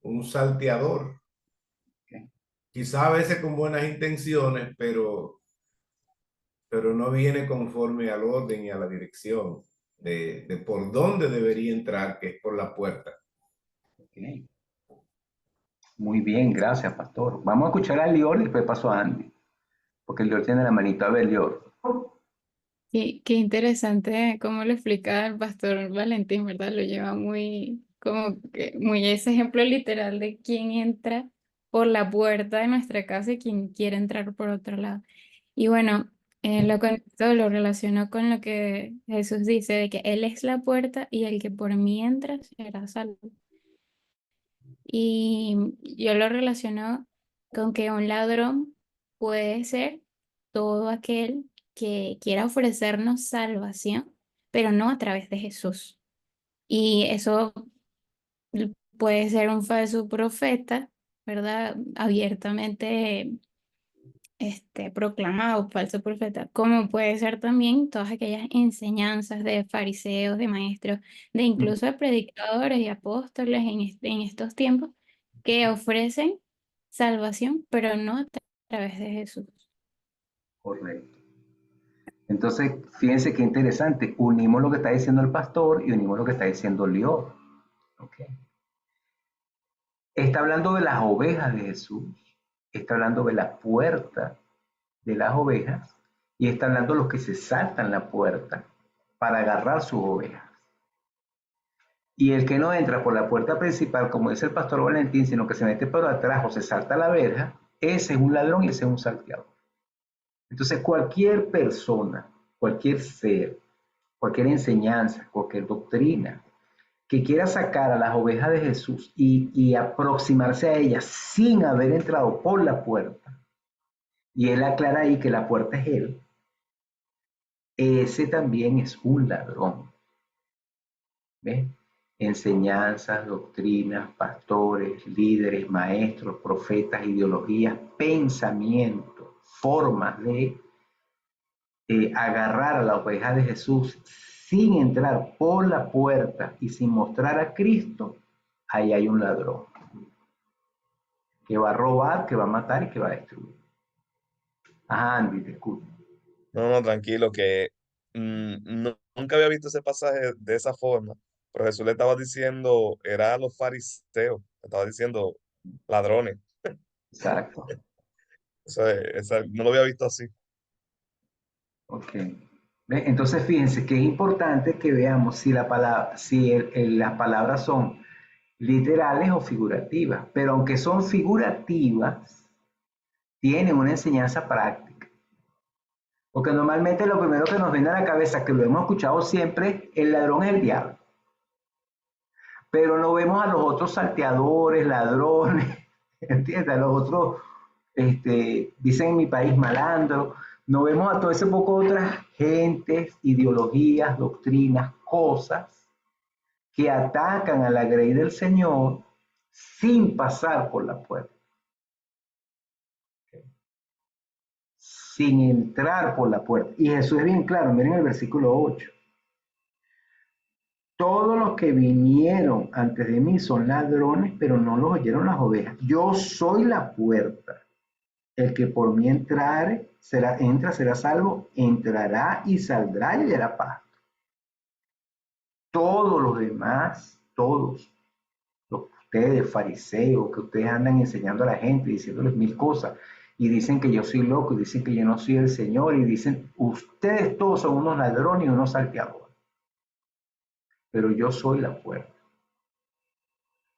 un salteador. Quizá a veces con buenas intenciones, pero no viene conforme al orden y a la dirección de por dónde debería entrar, que es por la puerta. Ok. Muy bien, gracias, pastor. Vamos a escuchar a Lior y después paso a Andy, porque Lior tiene la manito. A ver, Lior. Qué interesante cómo lo explica el pastor Valentín, ¿verdad? Lo lleva muy, como que muy ese ejemplo literal de quién entra por la puerta de nuestra casa y quién quiere entrar por otro lado. Y bueno, lo conecto, lo relaciono con lo que Jesús dice, de que Él es la puerta y el que por mí entra será salvo. Y yo lo relaciono con que un ladrón puede ser todo aquel que quiera ofrecernos salvación, pero no a través de Jesús. Y eso puede ser un falso profeta, ¿verdad? Abiertamente proclamado falso profeta, como puede ser también todas aquellas enseñanzas de fariseos, de maestros, de incluso de predicadores y apóstoles en estos tiempos que ofrecen salvación, pero no a través de Jesús. Correcto. Entonces, fíjense qué interesante. Unimos lo que está diciendo el pastor y unimos lo que está diciendo Lior. Okay. Está hablando de las ovejas de Jesús, está hablando de la puerta de las ovejas y está hablando de los que se saltan la puerta para agarrar sus ovejas. Y el que no entra por la puerta principal, como dice el pastor Valentín, sino que se mete por atrás o se salta la verja, ese es un ladrón y ese es un salteador. Entonces, cualquier persona, cualquier ser, cualquier enseñanza, cualquier doctrina que quiera sacar a las ovejas de Jesús y aproximarse a ellas sin haber entrado por la puerta, y él aclara ahí que la puerta es él, ese también es un ladrón. ¿Ves? Enseñanzas, doctrinas, pastores, líderes, maestros, profetas, ideologías, pensamientos, formas de agarrar a la oveja de Jesús sin entrar por la puerta y sin mostrar a Cristo, ahí hay un ladrón que va a robar, que va a matar y que va a destruir. Ajá, Andy, te escucho. No, no, tranquilo, que nunca había visto ese pasaje de esa forma, pero Jesús le estaba diciendo, era a los fariseos, le estaba diciendo ladrones. Exacto. No lo había visto así. Ok. ¿Ves? Entonces, fíjense que es importante que veamos si, la palabra, si las palabras son literales o figurativas, pero aunque son figurativas, tienen una enseñanza práctica. Porque normalmente lo primero que nos viene a la cabeza, que lo hemos escuchado siempre, el ladrón es el diablo. Pero no vemos a los otros salteadores, ladrones, ¿entiendes? A los otros, dicen en mi país, malandro. No vemos a todo ese poco de otras gentes, ideologías, doctrinas, cosas que atacan a la grey del Señor sin pasar por la puerta, sin entrar por la puerta. Y Jesús es bien claro, miren el versículo 8. Todos los que vinieron antes de mí son ladrones, pero no los oyeron las ovejas. Yo soy la puerta. El que por mí será salvo, entrará y saldrá y hallará paz. Todos los demás, todos, ustedes fariseos, que ustedes andan enseñando a la gente, diciéndoles mil cosas, y dicen que yo soy loco, y dicen que yo no soy el Señor, y dicen, ustedes todos son unos ladrones y unos salteadores. Pero yo soy la puerta.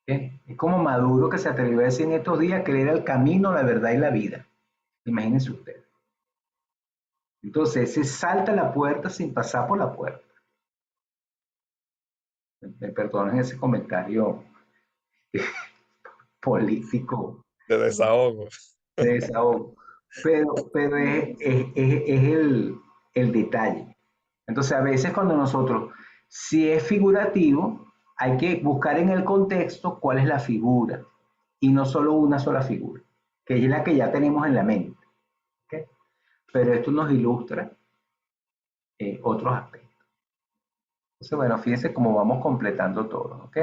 ¿Bien? Es como Maduro que se atrevió a decir en estos días que él era el camino, la verdad y la vida. Imagínense ustedes. Entonces, se salta la puerta sin pasar por la puerta. Me perdonen ese comentario político De desahogo. de desahogo, pero es el detalle. Entonces, a veces cuando nosotros, si es figurativo, hay que buscar en el contexto cuál es la figura y no solo una sola figura, que es la que ya tenemos en la mente. ¿Ok? Pero esto nos ilustra otros aspectos. Entonces, bueno, fíjense cómo vamos completando todo. ¿Ok?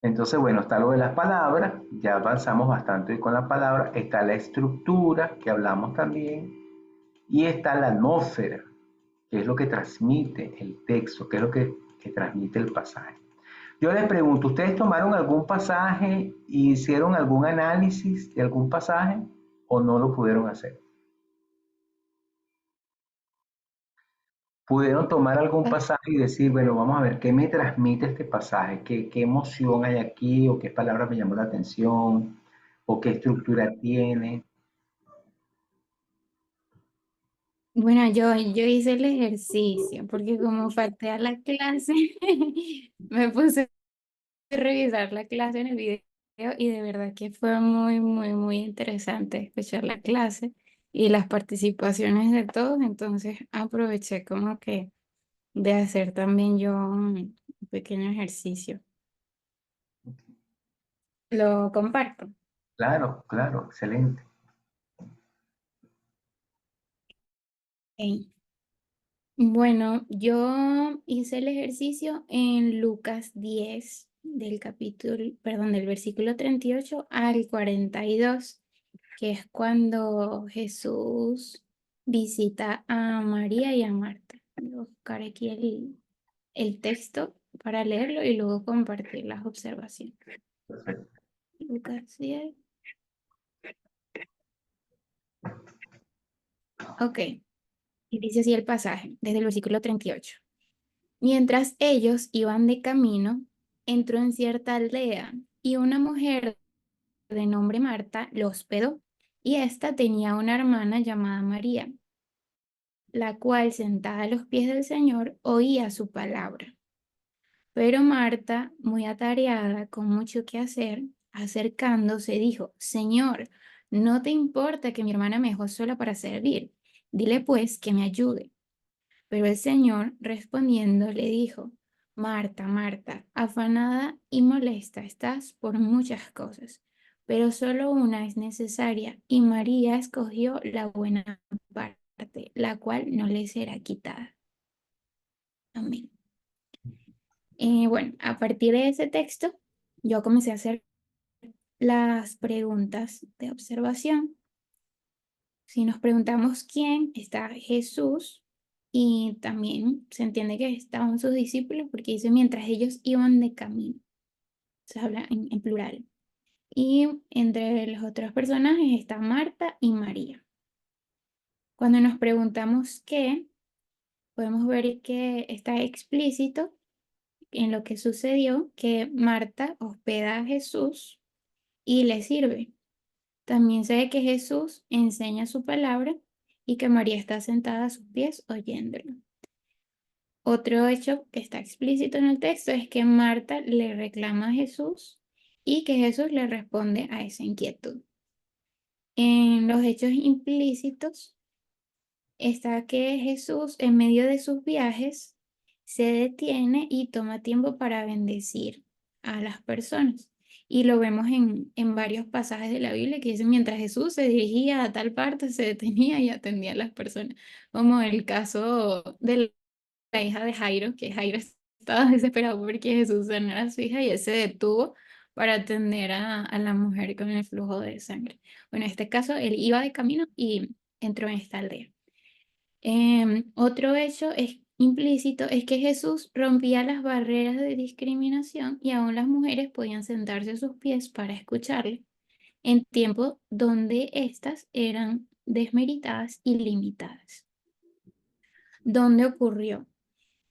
Entonces, bueno, está lo de las palabras, ya avanzamos bastante con la palabra, está la estructura que hablamos también, y está la atmósfera, que es lo que transmite el texto, que es lo que transmite el pasaje. Yo les pregunto, ¿ustedes tomaron algún pasaje y hicieron algún análisis de algún pasaje o no lo pudieron hacer? ¿Pudieron tomar algún pasaje y decir, bueno, vamos a ver, ¿qué me transmite este pasaje? ¿Qué emoción hay aquí? ¿O qué palabra me llamó la atención? ¿O qué estructura tiene? Bueno, yo hice el ejercicio porque como falté a la clase, me puse a revisar la clase en el video y de verdad que fue muy, muy, muy interesante escuchar la clase y las participaciones de todos. Entonces aproveché como que de hacer también yo un pequeño ejercicio. Lo comparto. Claro, claro, excelente. Ok. Bueno, yo hice el ejercicio en Lucas 10 del capítulo, perdón, del versículo 38 al 42, que es cuando Jesús visita a María y a Marta. Voy a buscar aquí el texto para leerlo y luego compartir las observaciones. Perfecto. Lucas 10. Ok, y dice así el pasaje, desde el versículo 38. Mientras ellos iban de camino, entró en cierta aldea y una mujer de nombre Marta lo hospedó, y ésta tenía una hermana llamada María, la cual sentada a los pies del Señor oía su palabra. Pero Marta, muy atareada, con mucho que hacer, acercándose, dijo: Señor, ¿no te importa que mi hermana me dejó sola para servir? Dile pues que me ayude. Pero el Señor respondiendo le dijo: Marta, Marta, afanada y molesta estás por muchas cosas, pero solo una es necesaria, y María escogió la buena parte, la cual no le será quitada. Amén. Bueno, a partir de ese texto, yo comencé a hacer las preguntas de observación. Si nos preguntamos quién, está Jesús, y también se entiende que estaban sus discípulos porque dice mientras ellos iban de camino. Se habla en plural. Y entre los otros personajes está Marta y María. Cuando nos preguntamos qué, podemos ver que está explícito en lo que sucedió que Marta hospeda a Jesús y le sirve. También se ve que Jesús enseña su palabra y que María está sentada a sus pies oyéndolo. Otro hecho que está explícito en el texto es que Marta le reclama a Jesús y que Jesús le responde a esa inquietud. En los hechos implícitos está que Jesús, en medio de sus viajes, se detiene y toma tiempo para bendecir a las personas. Y lo vemos en varios pasajes de la Biblia que dicen, mientras Jesús se dirigía a tal parte, se detenía y atendía a las personas. Como el caso de la hija de Jairo, que Jairo estaba desesperado porque Jesús sanara a su hija y él se detuvo para atender a la mujer con el flujo de sangre. Bueno, en este caso, él iba de camino y entró en esta aldea. Otro hecho implícito es que Jesús rompía las barreras de discriminación y aún las mujeres podían sentarse a sus pies para escucharle en tiempos donde éstas eran desmeritadas y limitadas. ¿Dónde ocurrió?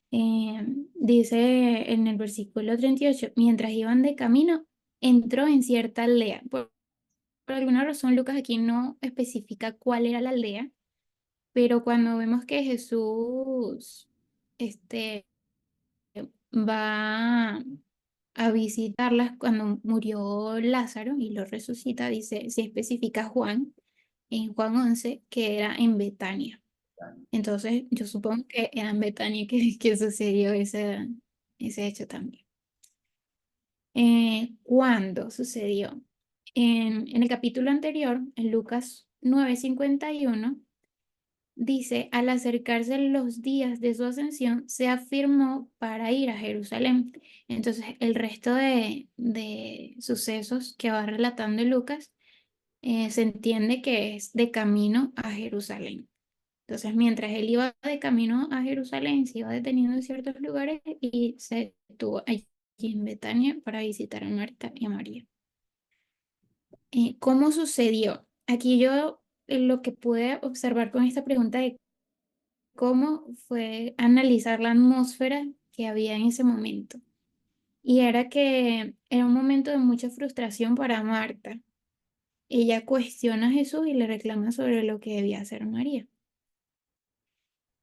Dice en el versículo 38, mientras iban de camino, entró en cierta aldea. Por alguna razón, Lucas aquí no especifica cuál era la aldea, Pero cuando vemos que Jesús va a visitarlas cuando murió Lázaro y lo resucita, dice, se especifica Juan, en Juan 11, que era en Betania. Entonces, yo supongo que era en Betania que sucedió ese hecho también. ¿Cuándo sucedió? En el capítulo anterior, en Lucas 9:51, dice, al acercarse los días de su ascensión, se afirmó para ir a Jerusalén. Entonces, el resto de sucesos que va relatando Lucas, se entiende que es de camino a Jerusalén. Entonces, mientras él iba de camino a Jerusalén, se iba deteniendo en ciertos lugares y se detuvo allí en Betania para visitar a Marta y a María. ¿Cómo sucedió? Aquí yo lo que pude observar con esta pregunta de cómo fue analizar la atmósfera que había en ese momento. Y era que era un momento de mucha frustración para Marta. Ella cuestiona a Jesús y le reclama sobre lo que debía hacer María.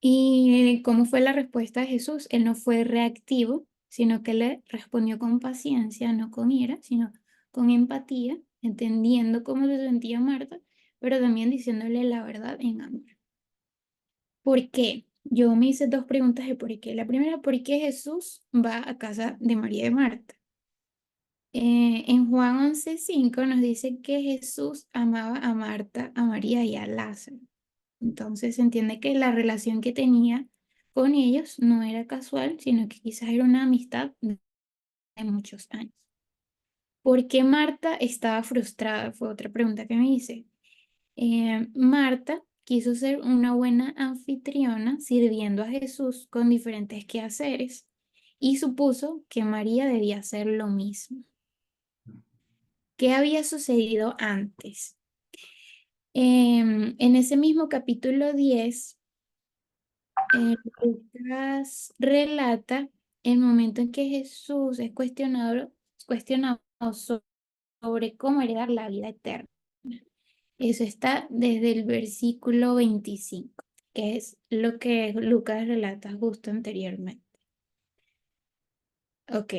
¿Y cómo fue la respuesta de Jesús? Él no fue reactivo, sino que le respondió con paciencia, no con ira, sino con empatía, entendiendo cómo se sentía Marta, pero también diciéndole la verdad en amor. ¿Por qué? Yo me hice dos preguntas de por qué. La primera, ¿por qué Jesús va a casa de María y Marta? En Juan 11:5 nos dice que Jesús amaba a Marta, a María y a Lázaro. Entonces se entiende que la relación que tenía con ellos no era casual, sino que quizás era una amistad de muchos años. ¿Por qué Marta estaba frustrada? Fue otra pregunta que me hice. Marta quiso ser una buena anfitriona sirviendo a Jesús con diferentes quehaceres y supuso que María debía hacer lo mismo. ¿Qué había sucedido antes? En ese mismo capítulo 10, Lucas relata el momento en que Jesús es cuestionado sobre cómo heredar la vida eterna. Eso está desde el versículo 25, que es lo que Lucas relata justo anteriormente. Ok.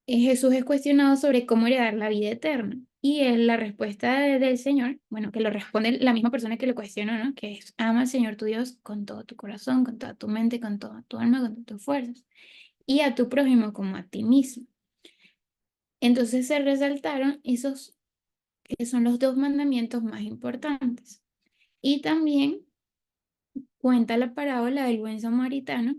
Jesús es cuestionado sobre cómo heredar la vida eterna. Y la respuesta del Señor, bueno, que lo responde la misma persona que lo cuestionó, ¿no? Que es, ama al Señor tu Dios con todo tu corazón, con toda tu mente, con toda tu alma, con todas tus fuerzas. Y a tu prójimo como a ti mismo. Entonces se resaltaron esos que son los dos mandamientos más importantes. Y también cuenta la parábola del buen samaritano,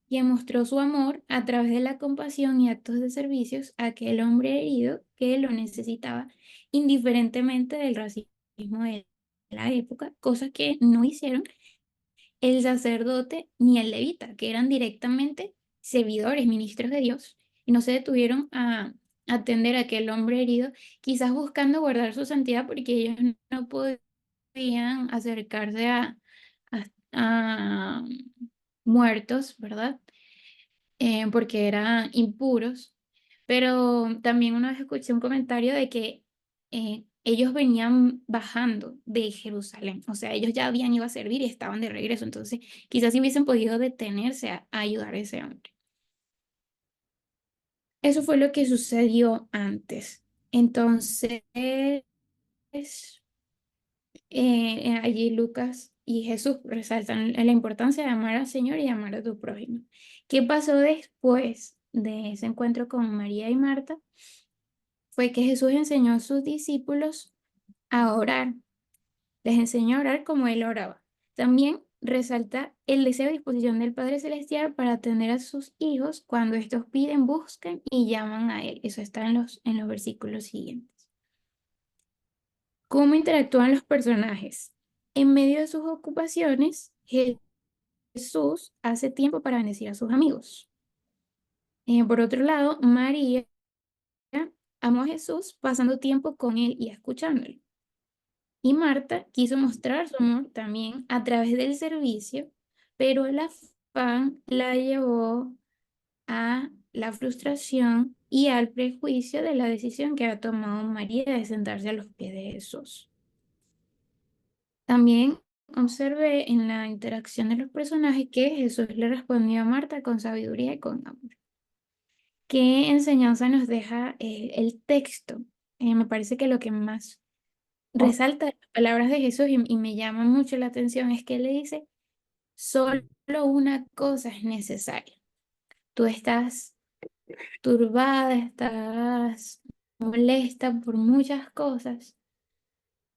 quien mostró su amor a través de la compasión y actos de servicios a aquel hombre herido que lo necesitaba, indiferentemente del racismo de la época, cosa que no hicieron el sacerdote ni el levita, que eran directamente servidores, ministros de Dios, y no se detuvieron a atender a aquel hombre herido, quizás buscando guardar su santidad porque ellos no podían acercarse a muertos, ¿verdad? Porque eran impuros, pero también una vez escuché un comentario de que ellos venían bajando de Jerusalén, o sea, ellos ya habían ido a servir y estaban de regreso, entonces quizás si hubiesen podido detenerse a ayudar a ese hombre. Eso fue lo que sucedió antes. Entonces, allí Lucas y Jesús resaltan la importancia de amar al Señor y amar a tu prójimo. ¿Qué pasó después de ese encuentro con María y Marta? Fue que Jesús enseñó a sus discípulos a orar. Les enseñó a orar como Él oraba. También resalta el deseo y disposición del Padre Celestial para atender a sus hijos cuando estos piden, buscan y llaman a Él. Eso está en los versículos siguientes. ¿Cómo interactúan los personajes? En medio de sus ocupaciones, Jesús hace tiempo para bendecir a sus amigos. Por otro lado, María amó a Jesús pasando tiempo con él y escuchándolo. Y Marta quiso mostrar su amor también a través del servicio, pero el afán la llevó a la frustración y al prejuicio de la decisión que ha tomado María de sentarse a los pies de Jesús. También observé en la interacción de los personajes que Jesús le respondió a Marta con sabiduría y con amor. ¿Qué enseñanza nos deja el texto? Me parece que lo que más resalta las palabras de Jesús y me llama mucho la atención es que él le dice, solo una cosa es necesaria. Tú estás turbada, estás molesta por muchas cosas,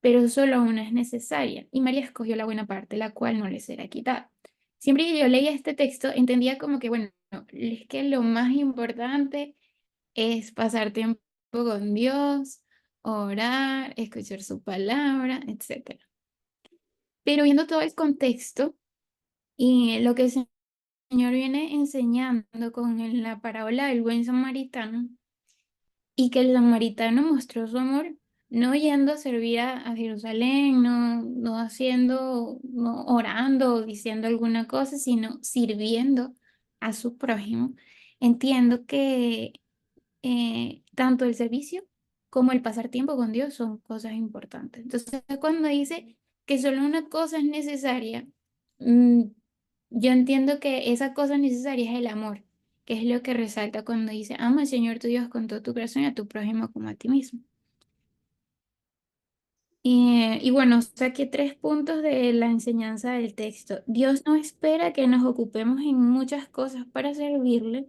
pero solo una es necesaria. Y María escogió la buena parte, la cual no le será quitada. Siempre que yo leía este texto, entendía como que, bueno, es que lo más importante es pasar tiempo con Dios, orar, escuchar su palabra, etc. Pero viendo todo el contexto y lo que el Señor viene enseñando con la parábola del buen samaritano, y que el samaritano mostró su amor no yendo a servir a Jerusalén, no haciendo, no orando o diciendo alguna cosa, sino sirviendo a su prójimo. Entiendo que tanto el servicio como el pasar tiempo con Dios son cosas importantes. Entonces, cuando dice que solo una cosa es necesaria, mm, yo entiendo que esa cosa necesaria es el amor, que es lo que resalta cuando dice, ama al Señor tu Dios con todo tu corazón y a tu prójimo como a ti mismo. Y bueno, saqué 3 puntos de la enseñanza del texto. Dios no espera que nos ocupemos en muchas cosas para servirle,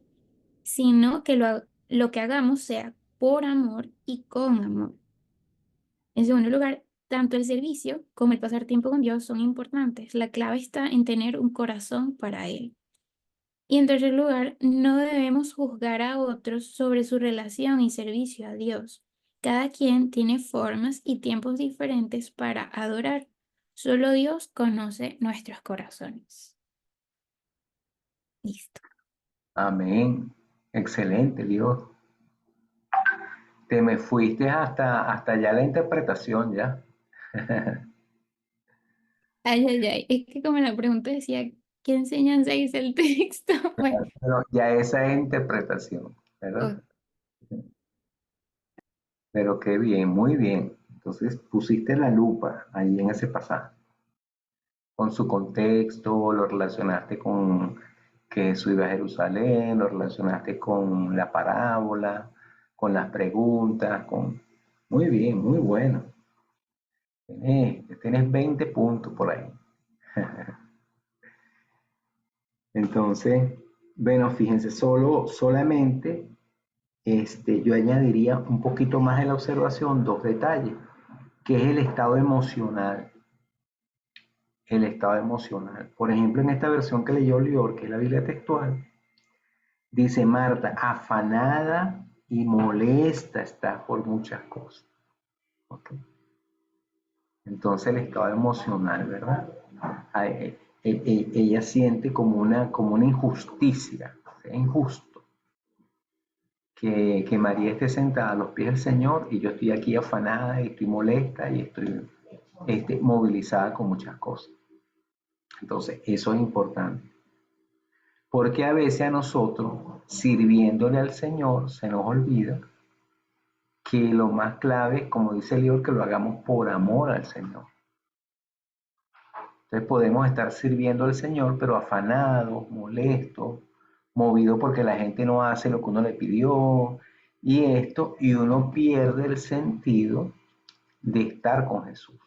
sino que lo que hagamos sea por amor y con amor. En segundo lugar, tanto el servicio como el pasar tiempo con Dios son importantes. La clave está en tener un corazón para Él. Y en tercer lugar, no debemos juzgar a otros sobre su relación y servicio a Dios. Cada quien tiene formas y tiempos diferentes para adorar. Solo Dios conoce nuestros corazones. Listo. Amén. Excelente, Dios. Te me fuiste hasta ya la interpretación, ya. Ay, ay, ay. Es que como la pregunta decía, ¿qué enseñanza dice el texto? Bueno, Pero ya esa es interpretación, ¿verdad? ok. Pero qué bien, muy bien. Entonces pusiste la lupa ahí en ese pasaje. Con su contexto, lo relacionaste con que Jesús iba a Jerusalén, lo relacionaste con la parábola, con las preguntas, con... Muy bien, muy bueno. Tienes 20 puntos por ahí. Entonces, bueno, fíjense, solamente yo añadiría un poquito más de la observación, 2 detalles, que es el estado emocional. El estado emocional. Por ejemplo, en esta versión que leyó Lior, que es la Biblia textual, dice Marta, afanada y molesta está por muchas cosas. ¿Okay? Entonces el estado emocional, ¿verdad? Ella siente como una injusticia, es injusto que María esté sentada a los pies del Señor y yo estoy aquí afanada y estoy molesta y estoy movilizada con muchas cosas. Entonces, eso es importante. Porque a veces a nosotros, sirviéndole al Señor, se nos olvida que lo más clave es, como dice Lior, que lo hagamos por amor al Señor. Entonces podemos estar sirviendo al Señor, pero afanados, molestos, movidos porque la gente no hace lo que uno le pidió, y uno pierde el sentido de estar con Jesús.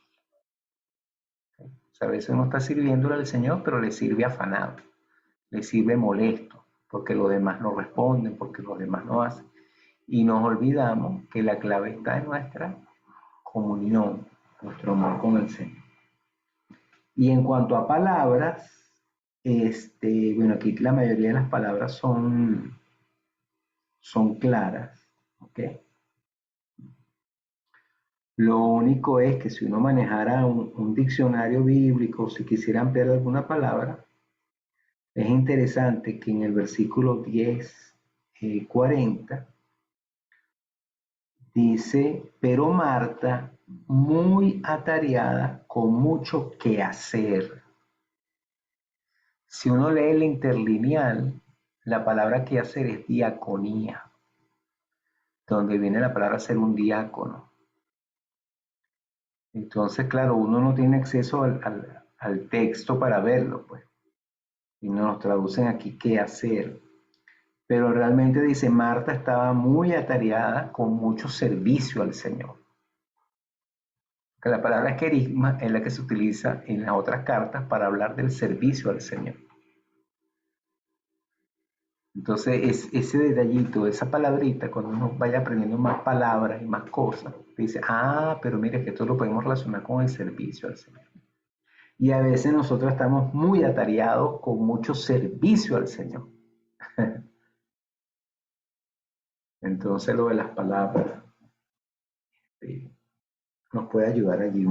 O sea, a veces uno está sirviéndole al Señor, pero le sirve afanado, le sirve molesto, porque los demás no responden, porque los demás no hacen. Y nos olvidamos que la clave está en nuestra comunión, nuestro amor con el Señor. Y en cuanto a palabras, bueno, aquí la mayoría de las palabras son claras, ¿ok? Lo único es que si uno manejara un diccionario bíblico, si quisiera ampliar alguna palabra, es interesante que en el versículo 10:40 dice, pero Marta, muy atareada, con mucho que hacer. Si uno lee el interlineal, la palabra que hacer es diaconía, donde viene la palabra ser un diácono. Entonces, claro, uno no tiene acceso al texto para verlo, pues. Y no nos traducen aquí qué hacer. Pero realmente dice, Marta estaba muy atareada con mucho servicio al Señor. Que la palabra querigma es la que se utiliza en las otras cartas para hablar del servicio al Señor. Entonces, ese detallito, esa palabrita, cuando uno vaya aprendiendo más palabras y más cosas, dice, ah, pero mire que esto lo podemos relacionar con el servicio al Señor. Y a veces nosotros estamos muy atareados con mucho servicio al Señor. Entonces, lo de las palabras nos puede ayudar allí,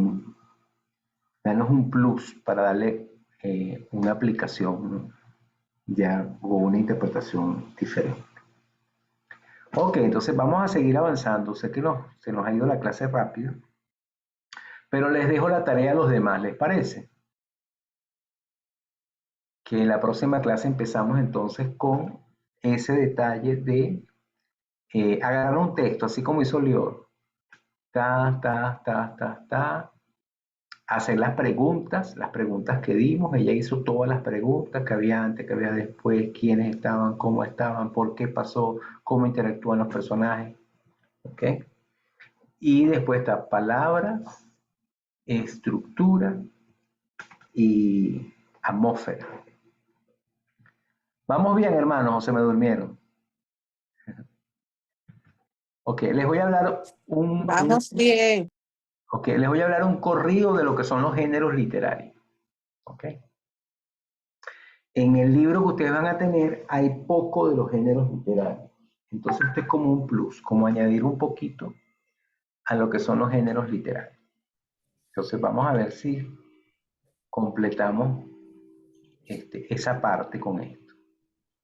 darnos un plus para darle una aplicación ya o una interpretación diferente. Ok, entonces vamos a seguir avanzando. Sé que se nos ha ido la clase rápido, pero les dejo la tarea a los demás, ¿les parece? Que en la próxima clase empezamos entonces con ese detalle de agarrar un texto, así como hizo Lior, hacer las preguntas que dimos. Ella hizo todas las preguntas que había antes, que había después, quiénes estaban, cómo estaban, por qué pasó, cómo interactúan los personajes. ¿Ok? Y después está palabras, estructura y atmósfera. Vamos bien, hermanos, o se me durmieron. Ok, les voy a hablar Vamos bien. Ok, les voy a hablar un corrido de lo que son los géneros literarios. Ok. En el libro que ustedes van a tener hay poco de los géneros literarios. Entonces esto es como un plus, como añadir un poquito a lo que son los géneros literarios. Entonces vamos a ver si completamos esa parte con esto.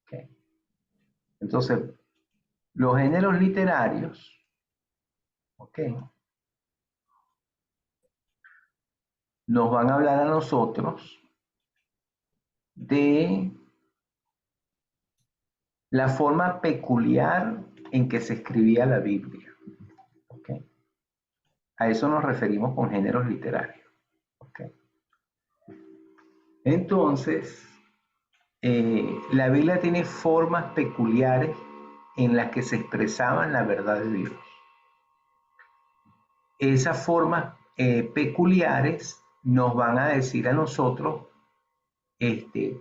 Okay. Entonces, los géneros literarios, okay, nos van a hablar a nosotros de la forma peculiar en que se escribía la Biblia. Okay. A eso nos referimos con géneros literarios. Okay. Entonces, la Biblia tiene formas peculiares en las que se expresaban la verdad de Dios. Esas formas peculiares nos van a decir a nosotros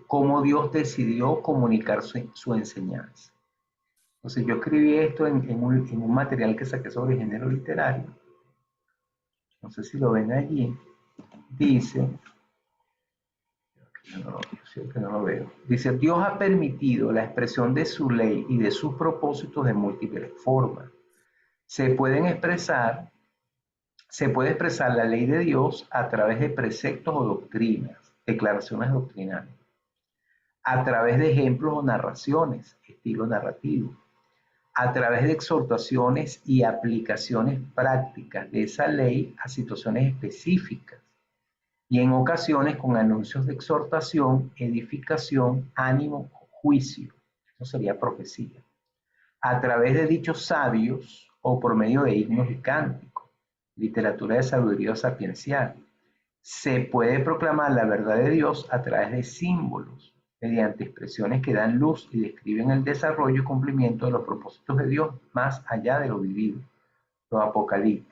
cómo Dios decidió comunicar su enseñanza. Entonces yo escribí esto en un material que saqué sobre género literario. No sé si lo ven allí. Dice, no lo veo. Dice, Dios ha permitido la expresión de su ley y de sus propósitos de múltiples formas. Se puede expresar la ley de Dios a través de preceptos o doctrinas, declaraciones doctrinales, a través de ejemplos o narraciones, estilo narrativo, a través de exhortaciones y aplicaciones prácticas de esa ley a situaciones específicas, y en ocasiones con anuncios de exhortación, edificación, ánimo, juicio. Eso sería profecía. A través de dichos sabios o por medio de himnos y cánticos, literatura de sabiduría sapiencial. Se puede proclamar la verdad de Dios a través de símbolos, mediante expresiones que dan luz y describen el desarrollo y cumplimiento de los propósitos de Dios más allá de lo vivido, lo apocalíptico.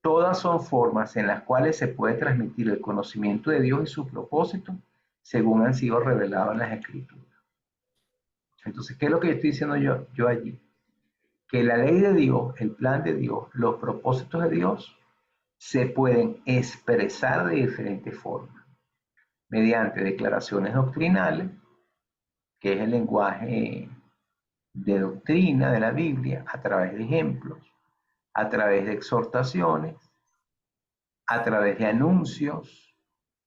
Todas son formas en las cuales se puede transmitir el conocimiento de Dios y sus propósitos según han sido revelados en las Escrituras. Entonces, ¿qué es lo que estoy diciendo yo allí? Que la ley de Dios, el plan de Dios, los propósitos de Dios se pueden expresar de diferentes formas, mediante declaraciones doctrinales, que es el lenguaje de doctrina de la Biblia, a través de ejemplos, a través de exhortaciones, a través de anuncios,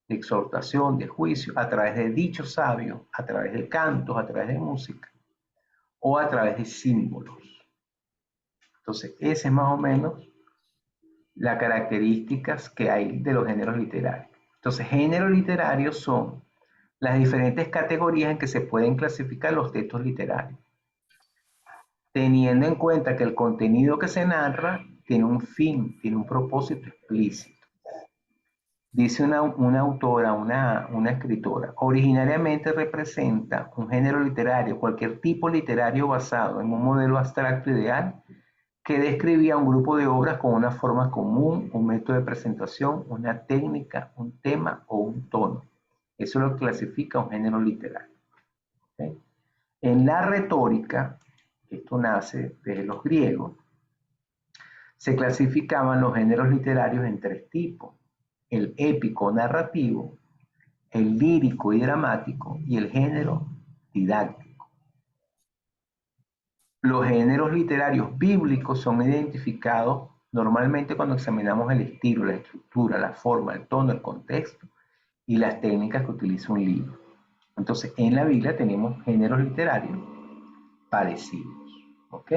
de exhortación, de juicio, a través de dichos sabios, a través de cantos, a través de música, o a través de símbolos. Entonces, esa es más o menos las características que hay de los géneros literarios. Entonces, géneros literarios son las diferentes categorías en que se pueden clasificar los textos literarios, teniendo en cuenta que el contenido que se narra tiene un fin, tiene un propósito explícito. Dice una autora, una escritora, originariamente representa un género literario, cualquier tipo literario basado en un modelo abstracto ideal que describía un grupo de obras con una forma común, un método de presentación, una técnica, un tema o un tono. Eso lo clasifica un género literario. ¿Okay? En la retórica, esto nace desde los griegos, se clasificaban los géneros literarios en tres tipos: el épico narrativo, el lírico y dramático y el género didáctico. Los géneros literarios bíblicos son identificados normalmente cuando examinamos el estilo, la estructura, la forma, el tono, el contexto y las técnicas que utiliza un libro. Entonces, en la Biblia tenemos géneros literarios parecidos, ¿ok?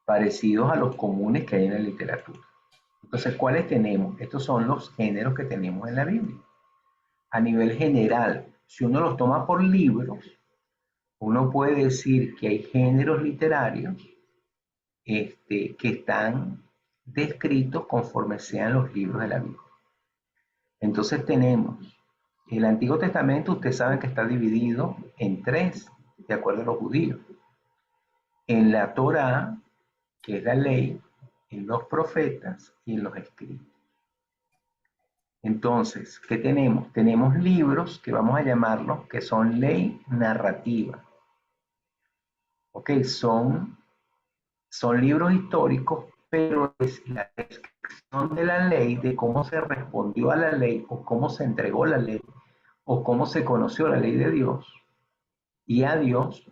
Parecidos a los comunes que hay en la literatura. Entonces, ¿cuáles tenemos? Estos son los géneros que tenemos en la Biblia. A nivel general, si uno los toma por libros, uno puede decir que hay géneros literarios que están descritos conforme sean los libros de la Biblia. Entonces tenemos el Antiguo Testamento, ustedes saben que está dividido en tres, de acuerdo a los judíos. En la Torá, que es la ley, en los profetas y en los escritos. Entonces, ¿qué tenemos? Tenemos libros que vamos a llamarlos que son ley narrativa. ¿Ok? Son libros históricos, pero es la descripción de la ley, de cómo se respondió a la ley, o cómo se entregó la ley, o cómo se conoció la ley de Dios y a Dios,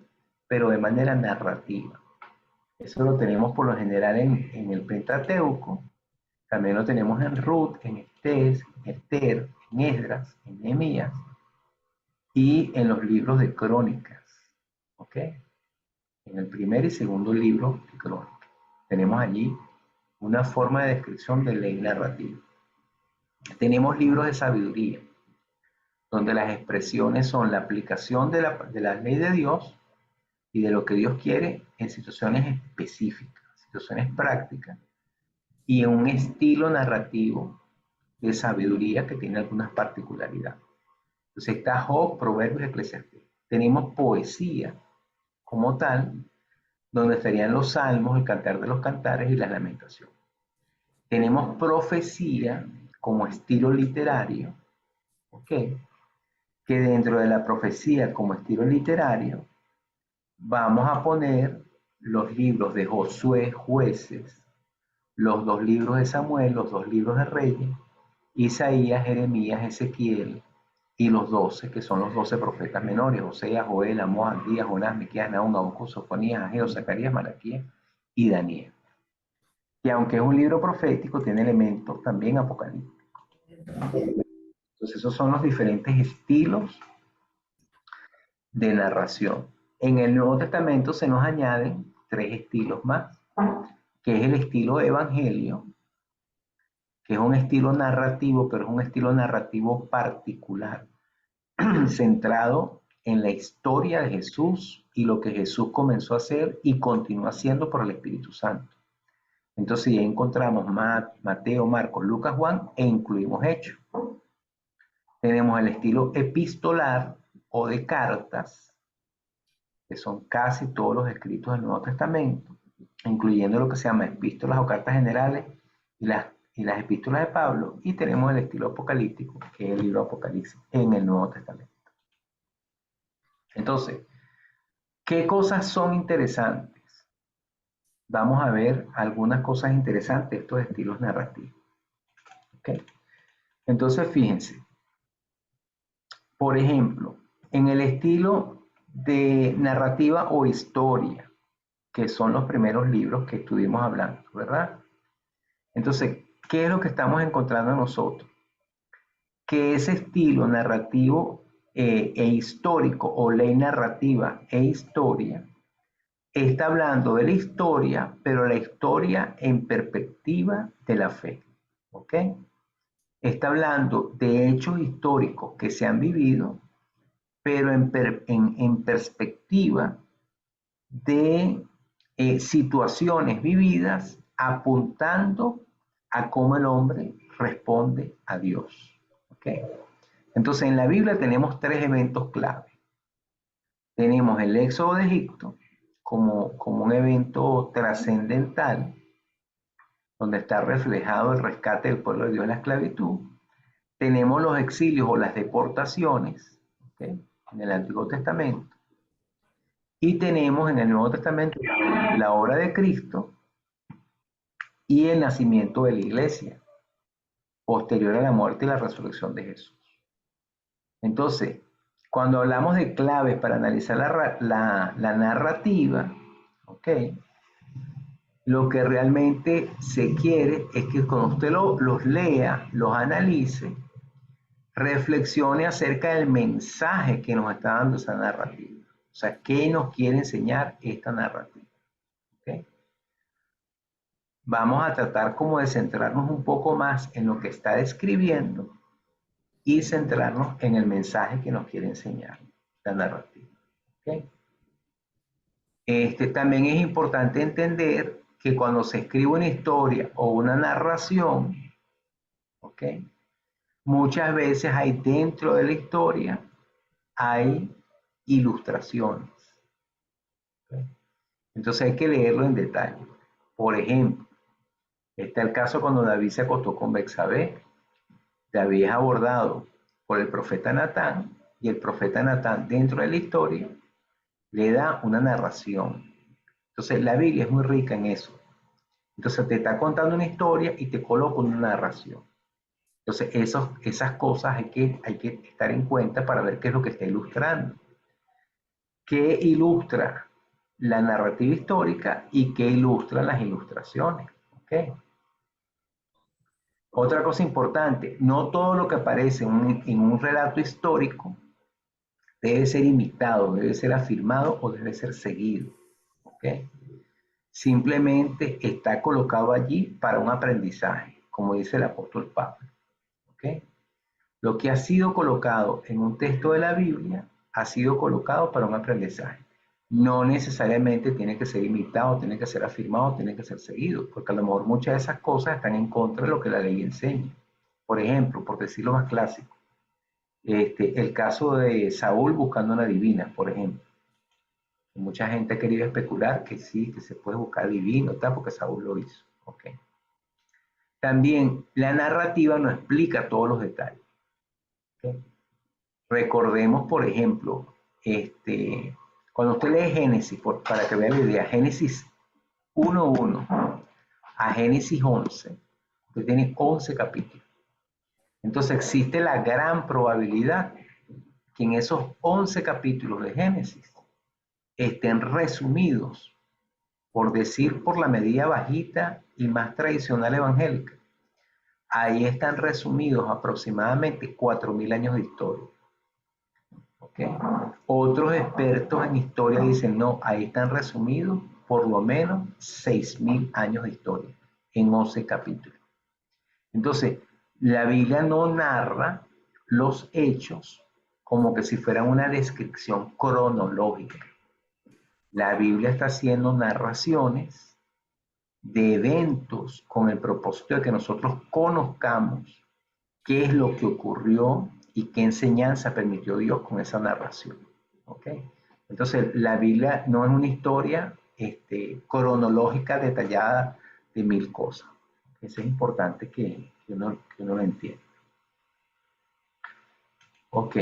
pero de manera narrativa. Eso lo tenemos por lo general en el Pentateuco, también lo tenemos en Ruth, en Esther, en Esdras, en Nehemías y en los libros de crónicas. ¿Ok? En el primer y segundo libro de crónicas. Tenemos allí una forma de descripción de ley narrativa. Tenemos libros de sabiduría, donde las expresiones son la aplicación de la ley de Dios y de lo que Dios quiere en situaciones específicas, situaciones prácticas, y en un estilo narrativo de sabiduría que tiene algunas particularidades. Entonces está Job, Proverbios y Eclesiastés. Tenemos poesía como tal, donde estarían los salmos, el cantar de los cantares y las lamentaciones. Tenemos profecía como estilo literario, ¿ok? Que dentro de la profecía como estilo literario vamos a poner los libros de Josué, Jueces, los 2 libros de Samuel, los 2 libros de Reyes, Isaías, Jeremías, Ezequiel y los 12, que son los 12 profetas menores: Oseas, Joel, Amós, Abdías, Jonás, Miqueas, Nahum, Habacuc, Sofonías, Ageo, Zacarías, Malaquías y Daniel. Que aunque es un libro profético, tiene elementos también apocalípticos. Entonces esos son los diferentes estilos de narración. En el Nuevo Testamento se nos añaden 3 estilos más, que es el estilo evangelio, que es un estilo narrativo, pero es un estilo narrativo particular, centrado en la historia de Jesús y lo que Jesús comenzó a hacer y continúa haciendo por el Espíritu Santo. Entonces ya encontramos Mateo, Marcos, Lucas, Juan e incluimos Hechos. Tenemos el estilo epistolar o de cartas, que son casi todos los escritos del Nuevo Testamento, incluyendo lo que se llama epístolas o cartas generales y las epístolas de Pablo. Y tenemos el estilo apocalíptico, que es el libro Apocalipsis en el Nuevo Testamento. Entonces, ¿qué cosas son interesantes? Vamos a ver algunas cosas interesantes de estos estilos narrativos. ¿Okay? Entonces, fíjense. Por ejemplo, en el estilo de narrativa o historia, que son los primeros libros que estuvimos hablando, ¿verdad? Entonces, ¿qué es lo que estamos encontrando nosotros? Que ese estilo narrativo e histórico, o ley narrativa e historia, está hablando de la historia, pero la historia en perspectiva de la fe, ¿ok? Está hablando de hechos históricos que se han vivido, pero en perspectiva de situaciones vividas, apuntando a cómo el hombre responde a Dios. ¿Ok? Entonces, en la Biblia tenemos tres eventos clave. Tenemos el éxodo de Egipto como un evento trascendental, donde está reflejado el rescate del pueblo de Dios de la esclavitud. Tenemos los exilios o las deportaciones, ¿okay?, en el Antiguo Testamento. Y tenemos en el Nuevo Testamento la obra de Cristo y el nacimiento de la iglesia, posterior a la muerte y la resurrección de Jesús. Entonces, cuando hablamos de claves para analizar la narrativa, ¿ok?, lo que realmente se quiere es que cuando usted los lea, los analice, reflexione acerca del mensaje que nos está dando esa narrativa. O sea, ¿qué nos quiere enseñar esta narrativa? ¿Okay? Vamos a tratar como de centrarnos un poco más en lo que está describiendo y centrarnos en el mensaje que nos quiere enseñar la narrativa. ¿Okay? También es importante entender que cuando se escribe una historia o una narración, ¿ok?, muchas veces hay dentro de la historia, hay ilustraciones. ¿Okay? Entonces hay que leerlo en detalle. Por ejemplo, está el caso cuando David se acostó con Betsabé. David es abordado por el profeta Natán, y el profeta Natán, dentro de la historia, le da una narración. Entonces la Biblia es muy rica en eso. Entonces te está contando una historia y te coloca una narración. Entonces esas cosas hay que estar en cuenta para ver qué es lo que está ilustrando. ¿Qué ilustra la narrativa histórica y qué ilustran las ilustraciones? ¿Okay? Otra cosa importante, no todo lo que aparece en un relato histórico debe ser imitado, debe ser afirmado o debe ser seguido. ¿Okay? Simplemente está colocado allí para un aprendizaje, como dice el apóstol Pablo. ¿Okay? Lo que ha sido colocado en un texto de la Biblia ha sido colocado para un aprendizaje. No necesariamente tiene que ser imitado, tiene que ser afirmado, tiene que ser seguido, porque a lo mejor muchas de esas cosas están en contra de lo que la ley enseña. Por ejemplo, por decirlo más clásico, el caso de Saúl buscando una divina, por ejemplo. Mucha gente ha querido especular que sí, que se puede buscar divino, tal, porque Saúl lo hizo. ¿Okay? También la narrativa no explica todos los detalles. ¿Okay? Recordemos, por ejemplo, cuando usted lee Génesis, para que vea la idea, Génesis 1:1 a Génesis 11, usted tiene 11 capítulos. Entonces existe la gran probabilidad que en esos 11 capítulos de Génesis estén resumidos, por decir por la medida bajita y más tradicional evangélica. Ahí están resumidos aproximadamente 4.000 años de historia. ¿Okay? Otros expertos en historia dicen, no, ahí están resumidos por lo menos 6.000 años de historia en 11 capítulos. Entonces, la Biblia no narra los hechos como que si fueran una descripción cronológica. La Biblia está haciendo narraciones de eventos con el propósito de que nosotros conozcamos qué es lo que ocurrió y qué enseñanza permitió Dios con esa narración. ¿Okay? Entonces, la Biblia no es una historia cronológica detallada de 1000 cosas. Eso es importante que uno lo entienda. Ok.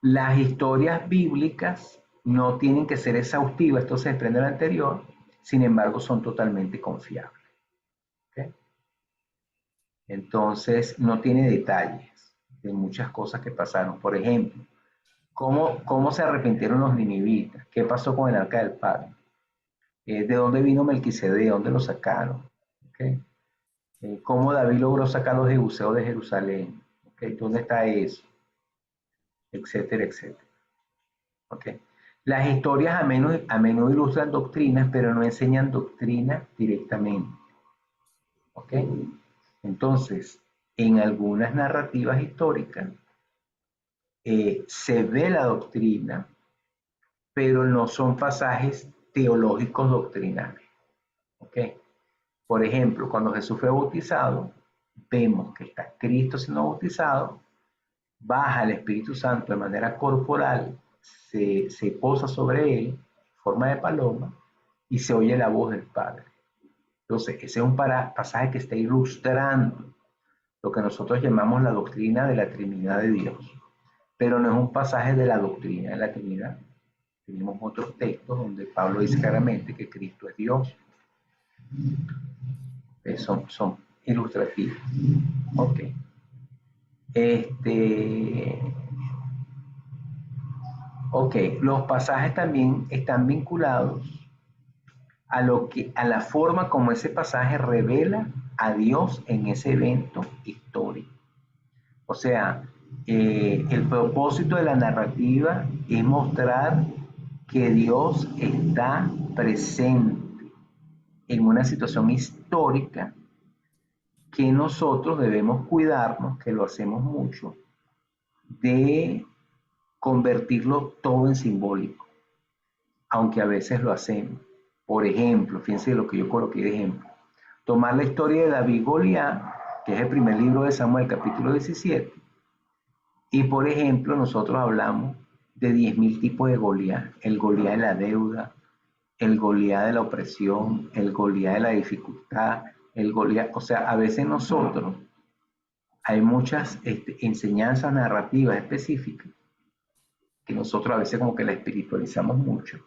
Las historias bíblicas no tienen que ser exhaustivas, esto se desprende del anterior, sin embargo son totalmente confiables. ¿Okay? Entonces no tiene detalles de muchas cosas que pasaron. Por ejemplo, ¿cómo se arrepintieron los ninivitas? ¿Qué pasó con el arca del pacto? ¿De dónde vino Melquisedec? ¿De dónde lo sacaron? ¿Okay? ¿Cómo David logró sacar los jebuseos de Jerusalén? ¿Okay? ¿Dónde está eso? Etcétera, etcétera. ¿Okay? Las historias a menudo ilustran doctrinas, pero no enseñan doctrina directamente. ¿Okay? Entonces, en algunas narrativas históricas se ve la doctrina, pero no son pasajes teológicos doctrinales. ¿Okay? Por ejemplo, cuando Jesús fue bautizado, vemos que está Cristo siendo bautizado, baja el Espíritu Santo de manera corporal, se posa sobre él, en forma de paloma, y se oye la voz del Padre. Entonces, ese es un pasaje que está ilustrando lo que nosotros llamamos la doctrina de la Trinidad de Dios. Pero no es un pasaje de la doctrina de la Trinidad. Tenemos otros textos donde Pablo dice claramente que Cristo es Dios. Son ilustrativos. Ok. Ok, los pasajes también están vinculados a la forma como ese pasaje revela a Dios en ese evento histórico. O sea, el propósito de la narrativa es mostrar que Dios está presente en una situación histórica que nosotros debemos cuidarnos, que lo hacemos mucho, de convertirlo todo en simbólico, aunque a veces lo hacemos. Por ejemplo, fíjense lo que yo coloqué de ejemplo. Tomar la historia de David y Goliat, que es el primer libro de Samuel, capítulo 17, y por ejemplo, nosotros hablamos de 10.000 tipos de Goliat. El Goliat de la deuda, el Goliat de la opresión, el Goliat de la dificultad, el Goliat, o sea, a veces nosotros hay muchas enseñanzas narrativas específicas que nosotros a veces como que la espiritualizamos mucho.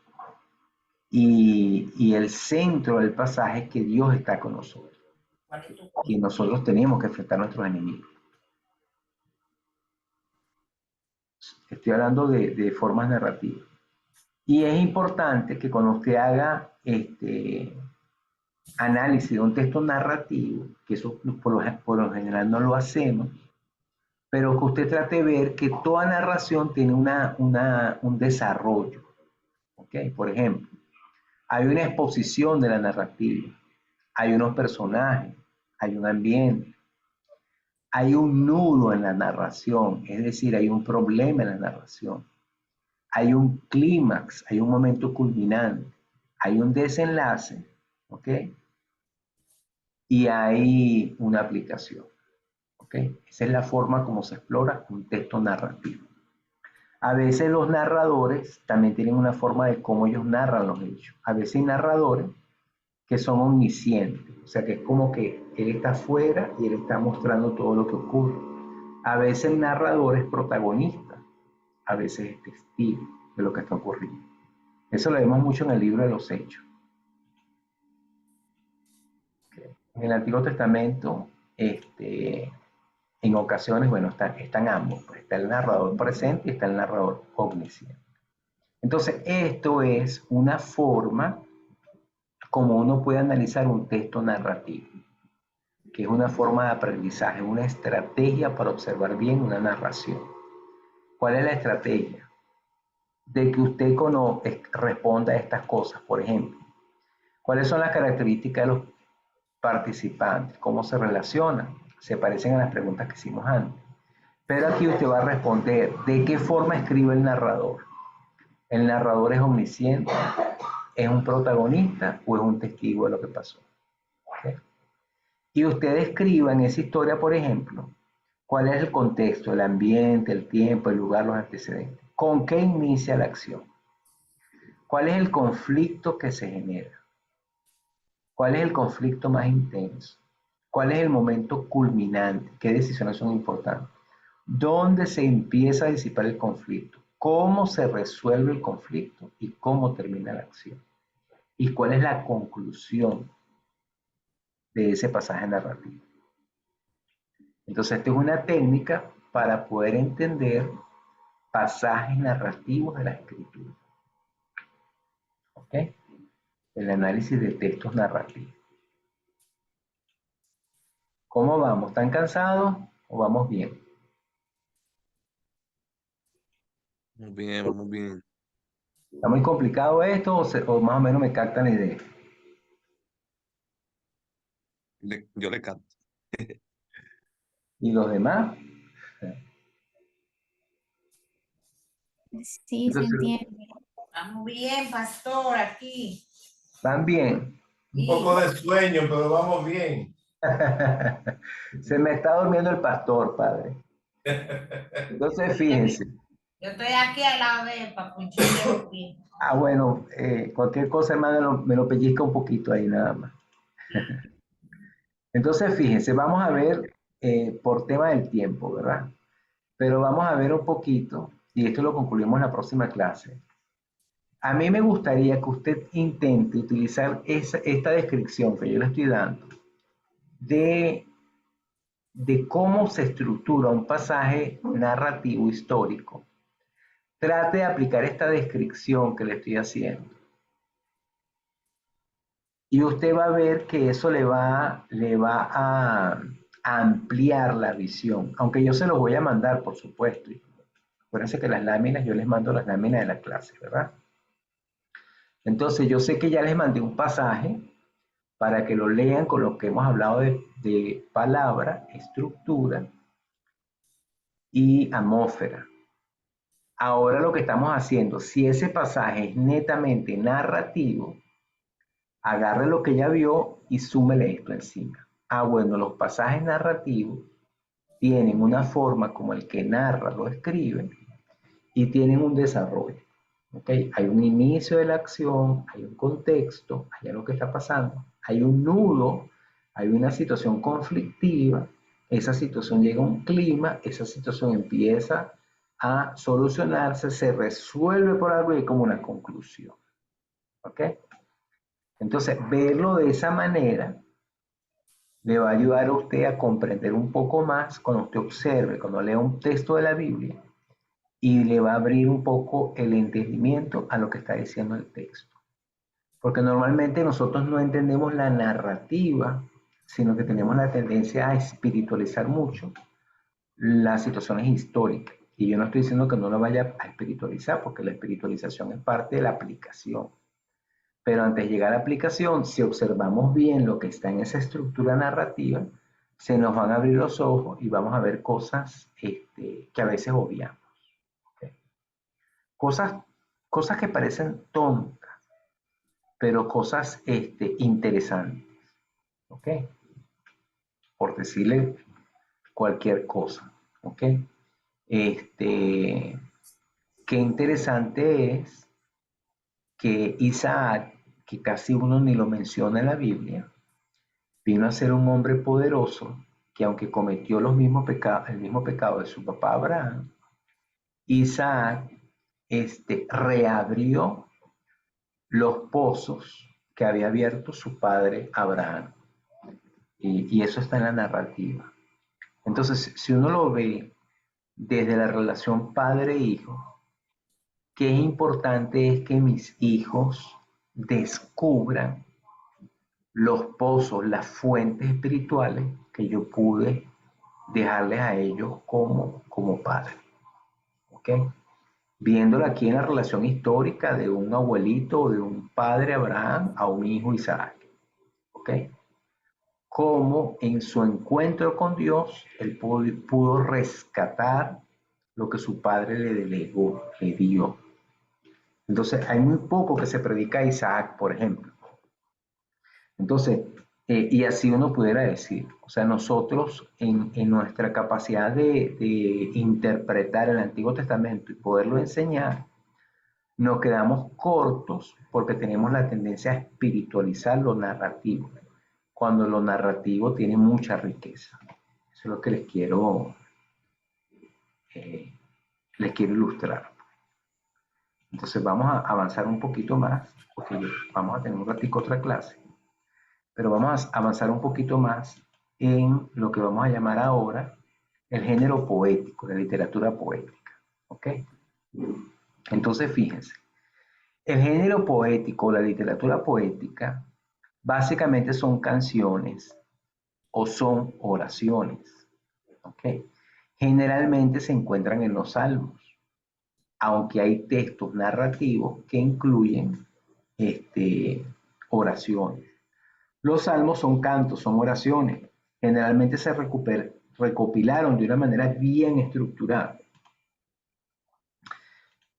Y el centro del pasaje es que Dios está con nosotros. Y nosotros tenemos que enfrentar a nuestros enemigos. Estoy hablando de formas narrativas. Y es importante que cuando usted haga análisis de un texto narrativo, que eso por lo general no lo hacemos, pero que usted trate de ver que toda narración tiene un desarrollo. ¿Okay? Por ejemplo, hay una exposición de la narrativa, hay unos personajes, hay un ambiente, hay un nudo en la narración, es decir, hay un problema en la narración, hay un clímax, hay un momento culminante, hay un desenlace, ¿ok? Y hay una aplicación, ¿ok? Esa es la forma como se explora un texto narrativo. A veces los narradores también tienen una forma de cómo ellos narran los hechos. A veces hay narradores que son omniscientes, o sea que es como que él está afuera y él está mostrando todo lo que ocurre. A veces el narrador es protagonista, a veces es testigo de lo que está ocurriendo. Eso lo vemos mucho en el libro de los Hechos. En el Antiguo Testamento, en ocasiones, bueno, están ambos, pues está el narrador presente y está el narrador omnisciente. Entonces, esto es una forma como uno puede analizar un texto narrativo, que es una forma de aprendizaje, una estrategia para observar bien una narración. ¿Cuál es la estrategia? De que usted responda a estas cosas. Por ejemplo, ¿cuáles son las características de los participantes? ¿Cómo se relacionan? Se parecen a las preguntas que hicimos antes. Pero aquí usted va a responder de qué forma escribe el narrador. ¿El narrador es omnisciente? ¿Es un protagonista o es un testigo de lo que pasó? ¿Okay? Y usted escriba en esa historia, por ejemplo, cuál es el contexto, el ambiente, el tiempo, el lugar, los antecedentes. ¿Con qué inicia la acción? ¿Cuál es el conflicto que se genera? ¿Cuál es el conflicto más intenso? ¿Cuál es el momento culminante? ¿Qué decisiones son importantes? ¿Dónde se empieza a disipar el conflicto? ¿Cómo se resuelve el conflicto? ¿Y cómo termina la acción? ¿Y cuál es la conclusión de ese pasaje narrativo? Entonces, esta es una técnica para poder entender pasajes narrativos de la escritura. ¿Ok? El análisis de textos narrativos. ¿Cómo vamos? ¿Están cansados o vamos bien? Muy bien, muy bien. ¿Está muy complicado esto o más o menos me captan la idea? Yo le canto. ¿Y los demás? Sí, se Entonces, entiende. Vamos bien, pastor, aquí. ¿van bien? Un poco de sueño, pero vamos bien. Se me está durmiendo el pastor, padre. Entonces, fíjense. Yo estoy aquí al lado de él para puncharle los pies. Bueno, cualquier cosa, hermano, me lo pellizca un poquito ahí nada más. Entonces, fíjense, vamos a ver por tema del tiempo, ¿verdad? Pero vamos a ver un poquito, y esto lo concluimos en la próxima clase. A mí me gustaría que usted intente utilizar esta descripción que yo le estoy dando de cómo se estructura un pasaje narrativo histórico. Trate de aplicar esta descripción que le estoy haciendo. Y usted va a ver que eso le va a ampliar la visión, aunque yo se lo voy a mandar, por supuesto. Acuérdense que las láminas, yo les mando las láminas de la clase, ¿verdad? Entonces, yo sé que ya les mandé un pasaje para que lo lean con lo que hemos hablado de palabra, estructura y atmósfera. Ahora lo que estamos haciendo, si ese pasaje es netamente narrativo, agarre lo que ya vio y súmele esto encima. Bueno, los pasajes narrativos tienen una forma como el que narra lo escribe y tienen un desarrollo. ¿Okay? Hay un inicio de la acción, hay un contexto, hay algo que está pasando, hay un nudo, hay una situación conflictiva, esa situación llega a un clima, esa situación empieza a solucionarse, se resuelve por algo y hay como una conclusión. ¿Ok? Entonces, verlo de esa manera le va a ayudar a usted a comprender un poco más cuando usted observe, cuando lea un texto de la Biblia, y le va a abrir un poco el entendimiento a lo que está diciendo el texto. Porque normalmente nosotros no entendemos la narrativa, sino que tenemos la tendencia a espiritualizar mucho las situaciones históricas. Y yo no estoy diciendo que no lo vaya a espiritualizar, porque la espiritualización es parte de la aplicación. Pero antes de llegar a la aplicación, si observamos bien lo que está en esa estructura narrativa, se nos van a abrir los ojos y vamos a ver cosas que a veces obviamos. ¿Okay? Cosas que parecen tontas, pero cosas interesantes. ¿Ok? Por decirle cualquier cosa. ¿Ok? Qué interesante es que Isaac, que casi uno ni lo menciona en la Biblia, vino a ser un hombre poderoso que aunque cometió el mismo pecado de su papá Abraham, Isaac reabrió los pozos que había abierto su padre Abraham. Y eso está en la narrativa. Entonces, si uno lo ve desde la relación padre-hijo, qué importante es que mis hijos descubran los pozos, las fuentes espirituales que yo pude dejarles a ellos como padre. ¿Ok? Viéndolo aquí en la relación histórica de un abuelito o de un padre Abraham a un hijo Isaac. ¿Ok? Cómo en su encuentro con Dios, él pudo rescatar lo que su padre le delegó, le dio. Entonces, hay muy poco que se predica a Isaac, por ejemplo. Entonces, y así uno pudiera decir, o sea, nosotros en nuestra capacidad de interpretar el Antiguo Testamento y poderlo enseñar, nos quedamos cortos porque tenemos la tendencia a espiritualizar lo narrativo, cuando lo narrativo tiene mucha riqueza. Eso es lo que les quiero ilustrar. Entonces vamos a avanzar un poquito más, porque vamos a tener un ratico otra clase, pero vamos a avanzar un poquito más en lo que vamos a llamar ahora el género poético, la literatura poética. ¿Ok? Entonces fíjense, el género poético, la literatura poética, básicamente son canciones o son oraciones. ¿Ok? Generalmente se encuentran en los salmos, aunque hay textos narrativos que incluyen oraciones. Los salmos son cantos, son oraciones. Generalmente se recopilaron de una manera bien estructurada.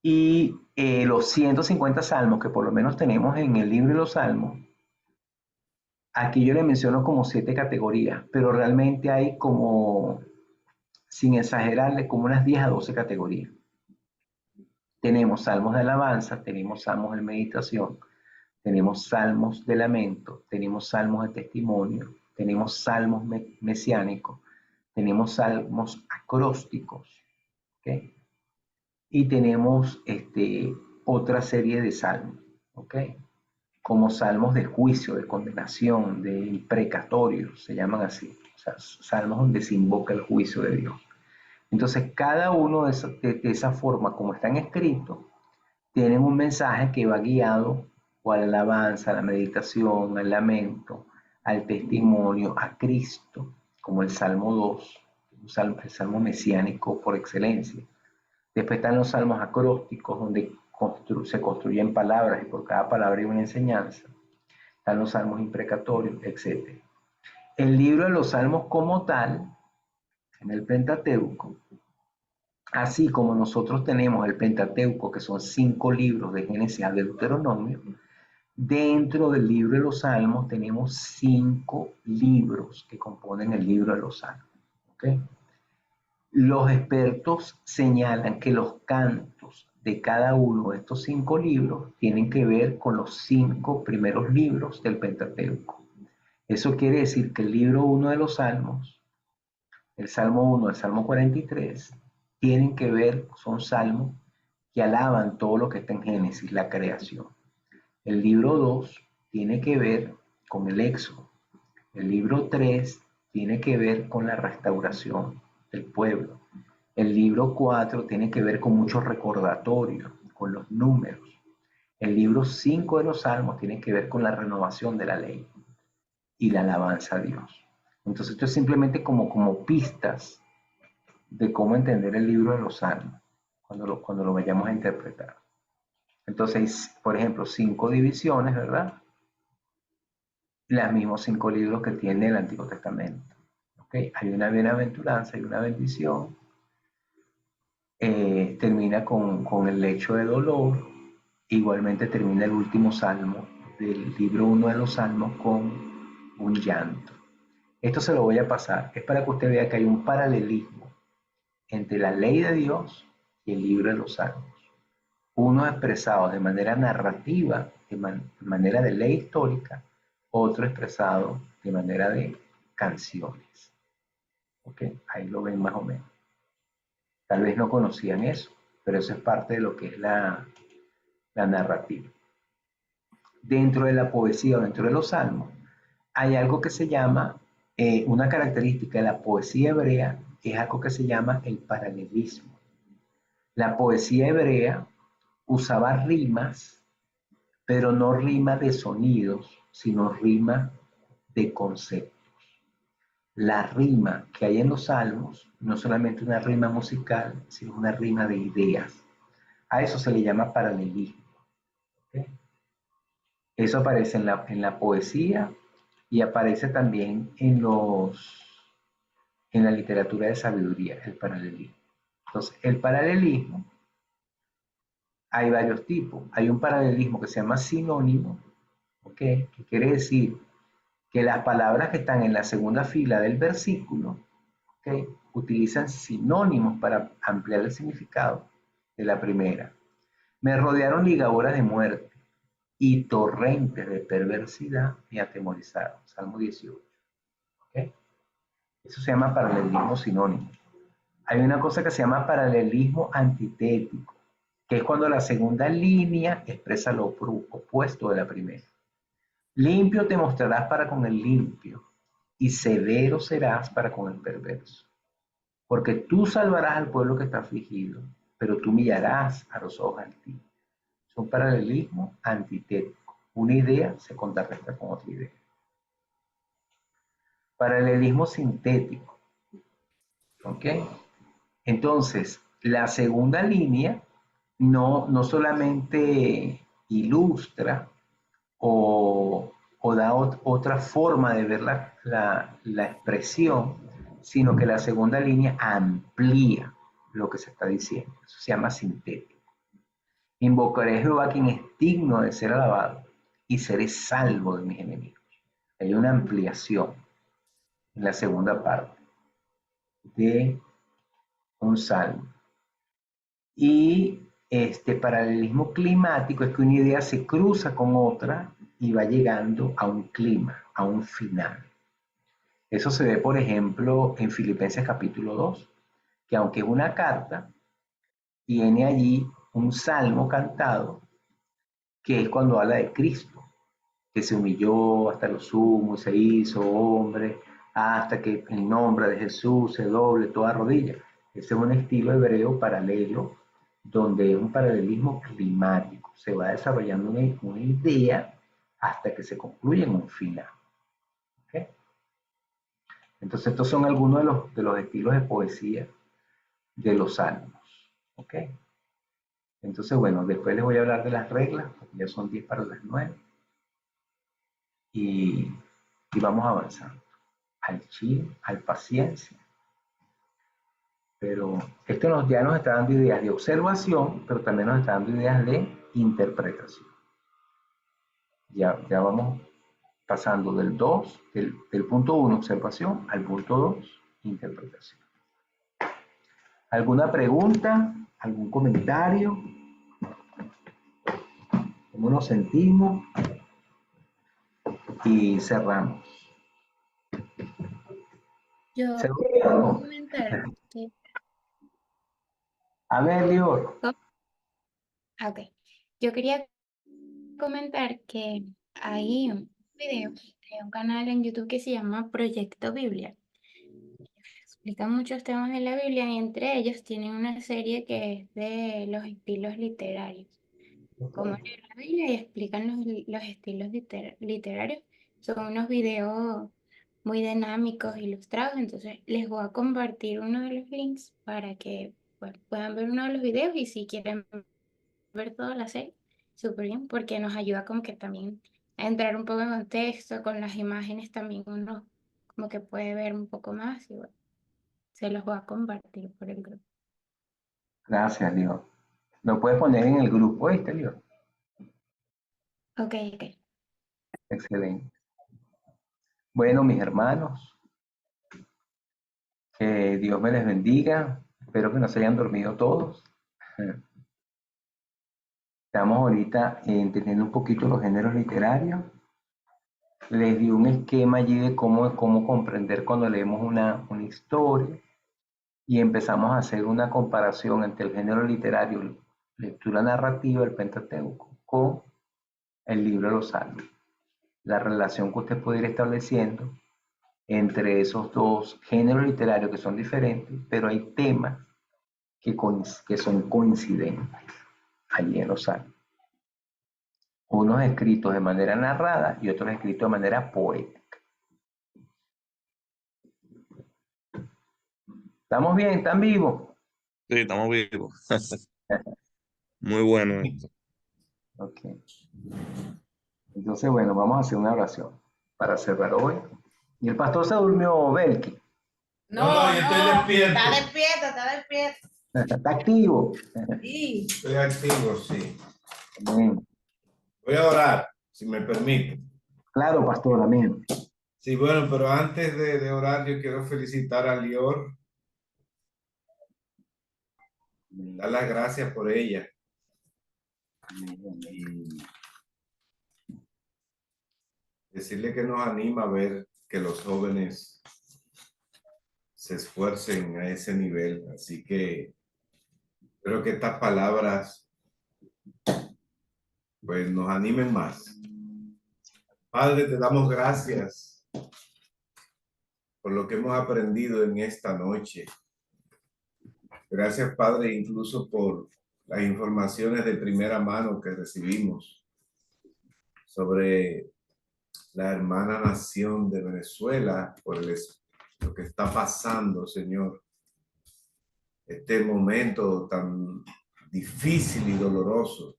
Y los 150 salmos que por lo menos tenemos en el libro de los salmos Aquí yo le menciono como 7 categorías, pero realmente hay como, sin exagerarle, como unas 10 a 12 categorías. Tenemos salmos de alabanza, tenemos salmos de meditación, tenemos salmos de lamento, tenemos salmos de testimonio, tenemos salmos mesiánicos, tenemos salmos acrósticos, ¿ok? Y tenemos otra serie de salmos, ¿ok? Como salmos de juicio, de condenación, de imprecatorio, se llaman así. O sea, salmos donde se invoca el juicio de Dios. Entonces, cada uno de esa forma, como están escritos, tienen un mensaje que va guiado o a la alabanza, a la meditación, al lamento, al testimonio, a Cristo, como el Salmo 2, el salmo mesiánico por excelencia. Después están los salmos acrósticos, donde se construyen palabras y por cada palabra hay una enseñanza. Están los salmos imprecatorios, etc. El libro de los salmos como tal, en el Pentateuco, así como nosotros tenemos el Pentateuco, que son 5 libros de Génesis a Deuteronomio, dentro del libro de los salmos tenemos 5 libros que componen el libro de los salmos. ¿Okay? Los expertos señalan que los cantos de cada uno de estos 5 libros tienen que ver con los 5 primeros libros del Pentateuco. Eso quiere decir que el libro 1 de los Salmos, el Salmo 1, el Salmo 43, tienen que ver, son salmos que alaban todo lo que está en Génesis, la creación. El libro 2 tiene que ver con el Éxodo. El libro 3 tiene que ver con la restauración del pueblo. El libro 4 tiene que ver con muchos recordatorios, con los números. El libro 5 de los Salmos tiene que ver con la renovación de la ley y la alabanza a Dios. Entonces esto es simplemente como pistas de cómo entender el libro de los Salmos cuando lo vayamos a interpretar. Entonces, por ejemplo, 5 divisiones, ¿verdad? Los mismos 5 libros que tiene el Antiguo Testamento. ¿Okay? Hay una bienaventuranza, hay una bendición. Termina con el lecho de dolor. Igualmente termina el último salmo del libro 1 de los Salmos con un llanto. Esto se lo voy a pasar. Es para que usted vea que hay un paralelismo entre la ley de Dios y el libro de los Salmos. Uno expresado de manera narrativa, de manera de ley histórica, otro expresado de manera de canciones. ¿Ok? Ahí lo ven más o menos. Tal vez no conocían eso, pero eso es parte de lo que es la narrativa. Dentro de la poesía o dentro de los salmos, hay algo que se llama, una característica de la poesía hebrea, es algo que se llama el paralelismo. La poesía hebrea usaba rimas, pero no rimas de sonidos, sino rimas de conceptos. La rima que hay en los salmos no es solamente una rima musical, sino una rima de ideas. A eso se le llama paralelismo. ¿Okay? Eso aparece en la poesía y aparece también en la literatura de sabiduría, el paralelismo. Entonces, el paralelismo, hay varios tipos. Hay un paralelismo que se llama sinónimo, ¿okay? Que quiere decir que las palabras que están en la segunda fila del versículo, ¿okay? Utilizan sinónimos para ampliar el significado de la primera. Me rodearon ligaduras de muerte y torrentes de perversidad me atemorizaron. Salmo 18. ¿Okay? Eso se llama paralelismo sinónimo. Hay una cosa que se llama paralelismo antitético, que es cuando la segunda línea expresa lo opuesto de la primera. Limpio te mostrarás para con el limpio, y severo serás para con el perverso. Porque tú salvarás al pueblo que está afligido, pero tú humillarás a los ojos altivos. Es un paralelismo antitético. Una idea se contrarresta con otra idea. Paralelismo sintético. ¿Ok? Entonces, la segunda línea no solamente ilustra o da otra forma de ver la expresión, sino que la segunda línea amplía lo que se está diciendo. Eso se llama sintético. Invocaré a Jehová, quien es digno de ser alabado, y seré salvo de mis enemigos. Hay una ampliación en la segunda parte de un salmo. Y este paralelismo climático es que una idea se cruza con otra y va llegando a un clima, a un final. Eso se ve, por ejemplo, en Filipenses capítulo 2, que aunque es una carta, tiene allí un salmo cantado, que es cuando habla de Cristo, que se humilló hasta lo sumo, se hizo hombre, hasta que en nombre de Jesús se doble toda rodilla. Ese es un estilo hebreo paralelo, donde es un paralelismo climático. Se va desarrollando una idea hasta que se concluye en un final. ¿Okay? Entonces, estos son algunos de los estilos de poesía de los salmos. ¿Ok? Entonces, bueno, después les voy a hablar de las reglas, ya son 10 para las 9. Y vamos avanzando. Al chill, al paciencia. Pero esto ya nos está dando ideas de observación, pero también nos está dando ideas de interpretación. Ya vamos pasando del 2, del punto 1, observación, al punto 2, interpretación. ¿Alguna pregunta? ¿Algún comentario? ¿Cómo nos sentimos? Y cerramos. Yo ¿Seguro? quiero comentar que, A ver, Lior. ok, yo quería comentar que hay un video de un canal en YouTube que se llama Proyecto Biblia. Explican muchos temas de la Biblia y entre ellos tienen una serie que es de los estilos literarios. Cómo leer la Biblia y explican los estilos literarios. Son unos videos muy dinámicos, ilustrados, entonces les voy a compartir uno de los links para que pues, puedan ver uno de los videos y si quieren ver toda la serie, súper bien, porque nos ayuda como que también a entrar un poco en contexto, con las imágenes también uno como que puede ver un poco más y bueno, se los voy a compartir por el grupo. Gracias, Lior. Lo puedes poner en el grupo, ¿viste, Lior? Ok. Excelente. Bueno, mis hermanos, que Dios me les bendiga. Espero que no se hayan dormido todos. Estamos ahorita entendiendo un poquito los géneros literarios. Les di un esquema allí de cómo comprender cuando leemos una historia y empezamos a hacer una comparación entre el género literario, lectura narrativa, el Pentateuco, con el libro de los Salmos. La relación que usted puede ir estableciendo entre esos dos géneros literarios que son diferentes, pero hay temas que son coincidentes allí en los Salmos. Unos escritos de manera narrada y otros escritos de manera poética. ¿Estamos bien? ¿Están vivos? Sí, estamos vivos. Muy bueno esto. Ok. Entonces, bueno, vamos a hacer una oración para cerrar hoy. Y el pastor se durmió, Belki. No, yo estoy despierto. Está despierto, está despierto. Está activo. Sí. Estoy activo, sí. Amén. Voy a orar, si me permite. Claro, pastor, amén. Sí, bueno, pero antes de orar, yo quiero felicitar a Lior, dar las gracias por ella. Y decirle que nos anima a ver que los jóvenes se esfuercen a ese nivel. Así que espero que estas palabras pues nos animen más. Padre, te damos gracias por lo que hemos aprendido en esta noche. Gracias, Padre, incluso por las informaciones de primera mano que recibimos sobre la hermana nación de Venezuela, por lo que está pasando, Señor. Este momento tan difícil y doloroso.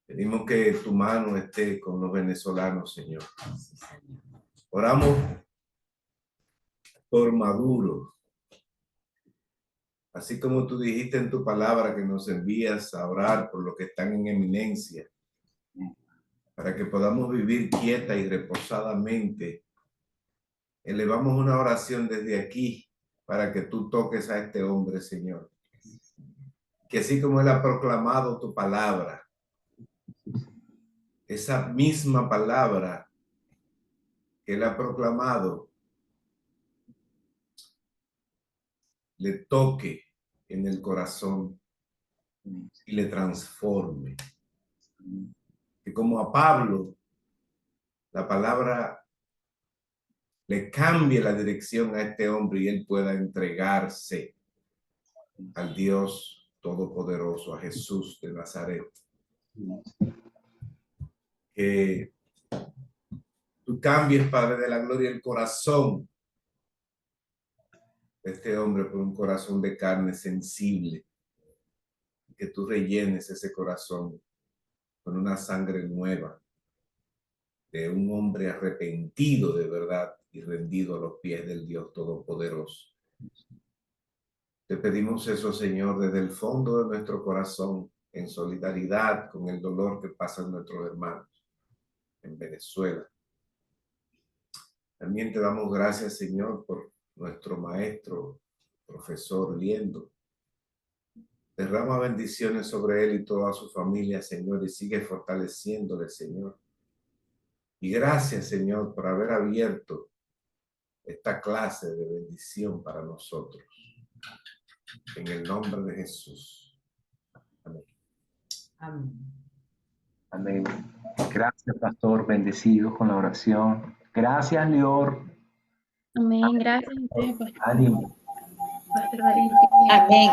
Pedimos que tu mano esté con los venezolanos, Señor. Oramos por Maduro. Así como tú dijiste en tu palabra que nos envías a orar por los que están en eminencia. para que podamos vivir quieta y reposadamente. Elevamos una oración desde aquí para que tú toques a este hombre, Señor. Que así como él ha proclamado tu palabra, esa misma palabra que él ha proclamado, le toque en el corazón y le transforme. Que como a Pablo, la palabra le cambie la dirección a este hombre y él pueda entregarse al Dios Todopoderoso, a Jesús de Nazaret. Que tú cambies, Padre de la Gloria, el corazón de este hombre por un corazón de carne sensible. Que tú rellenes ese corazón con una sangre nueva de un hombre arrepentido de verdad y rendido a los pies del Dios Todopoderoso. Te pedimos eso, Señor, desde el fondo de nuestro corazón, en solidaridad con el dolor que pasan nuestros hermanos en Venezuela. También te damos gracias, Señor, por nuestro maestro, profesor Liendo. Derrama bendiciones sobre él y toda su familia, Señor, y sigue fortaleciéndole, Señor. Y gracias, Señor, por haber abierto esta clase de bendición para nosotros. En el nombre de Jesús. Amén. Amén. Amén. Gracias, pastor. Bendecidos con la oración. Gracias, Lior. Amén. Gracias a ustedes, Pastor. Ánimo. Pastor Valentín. Amén.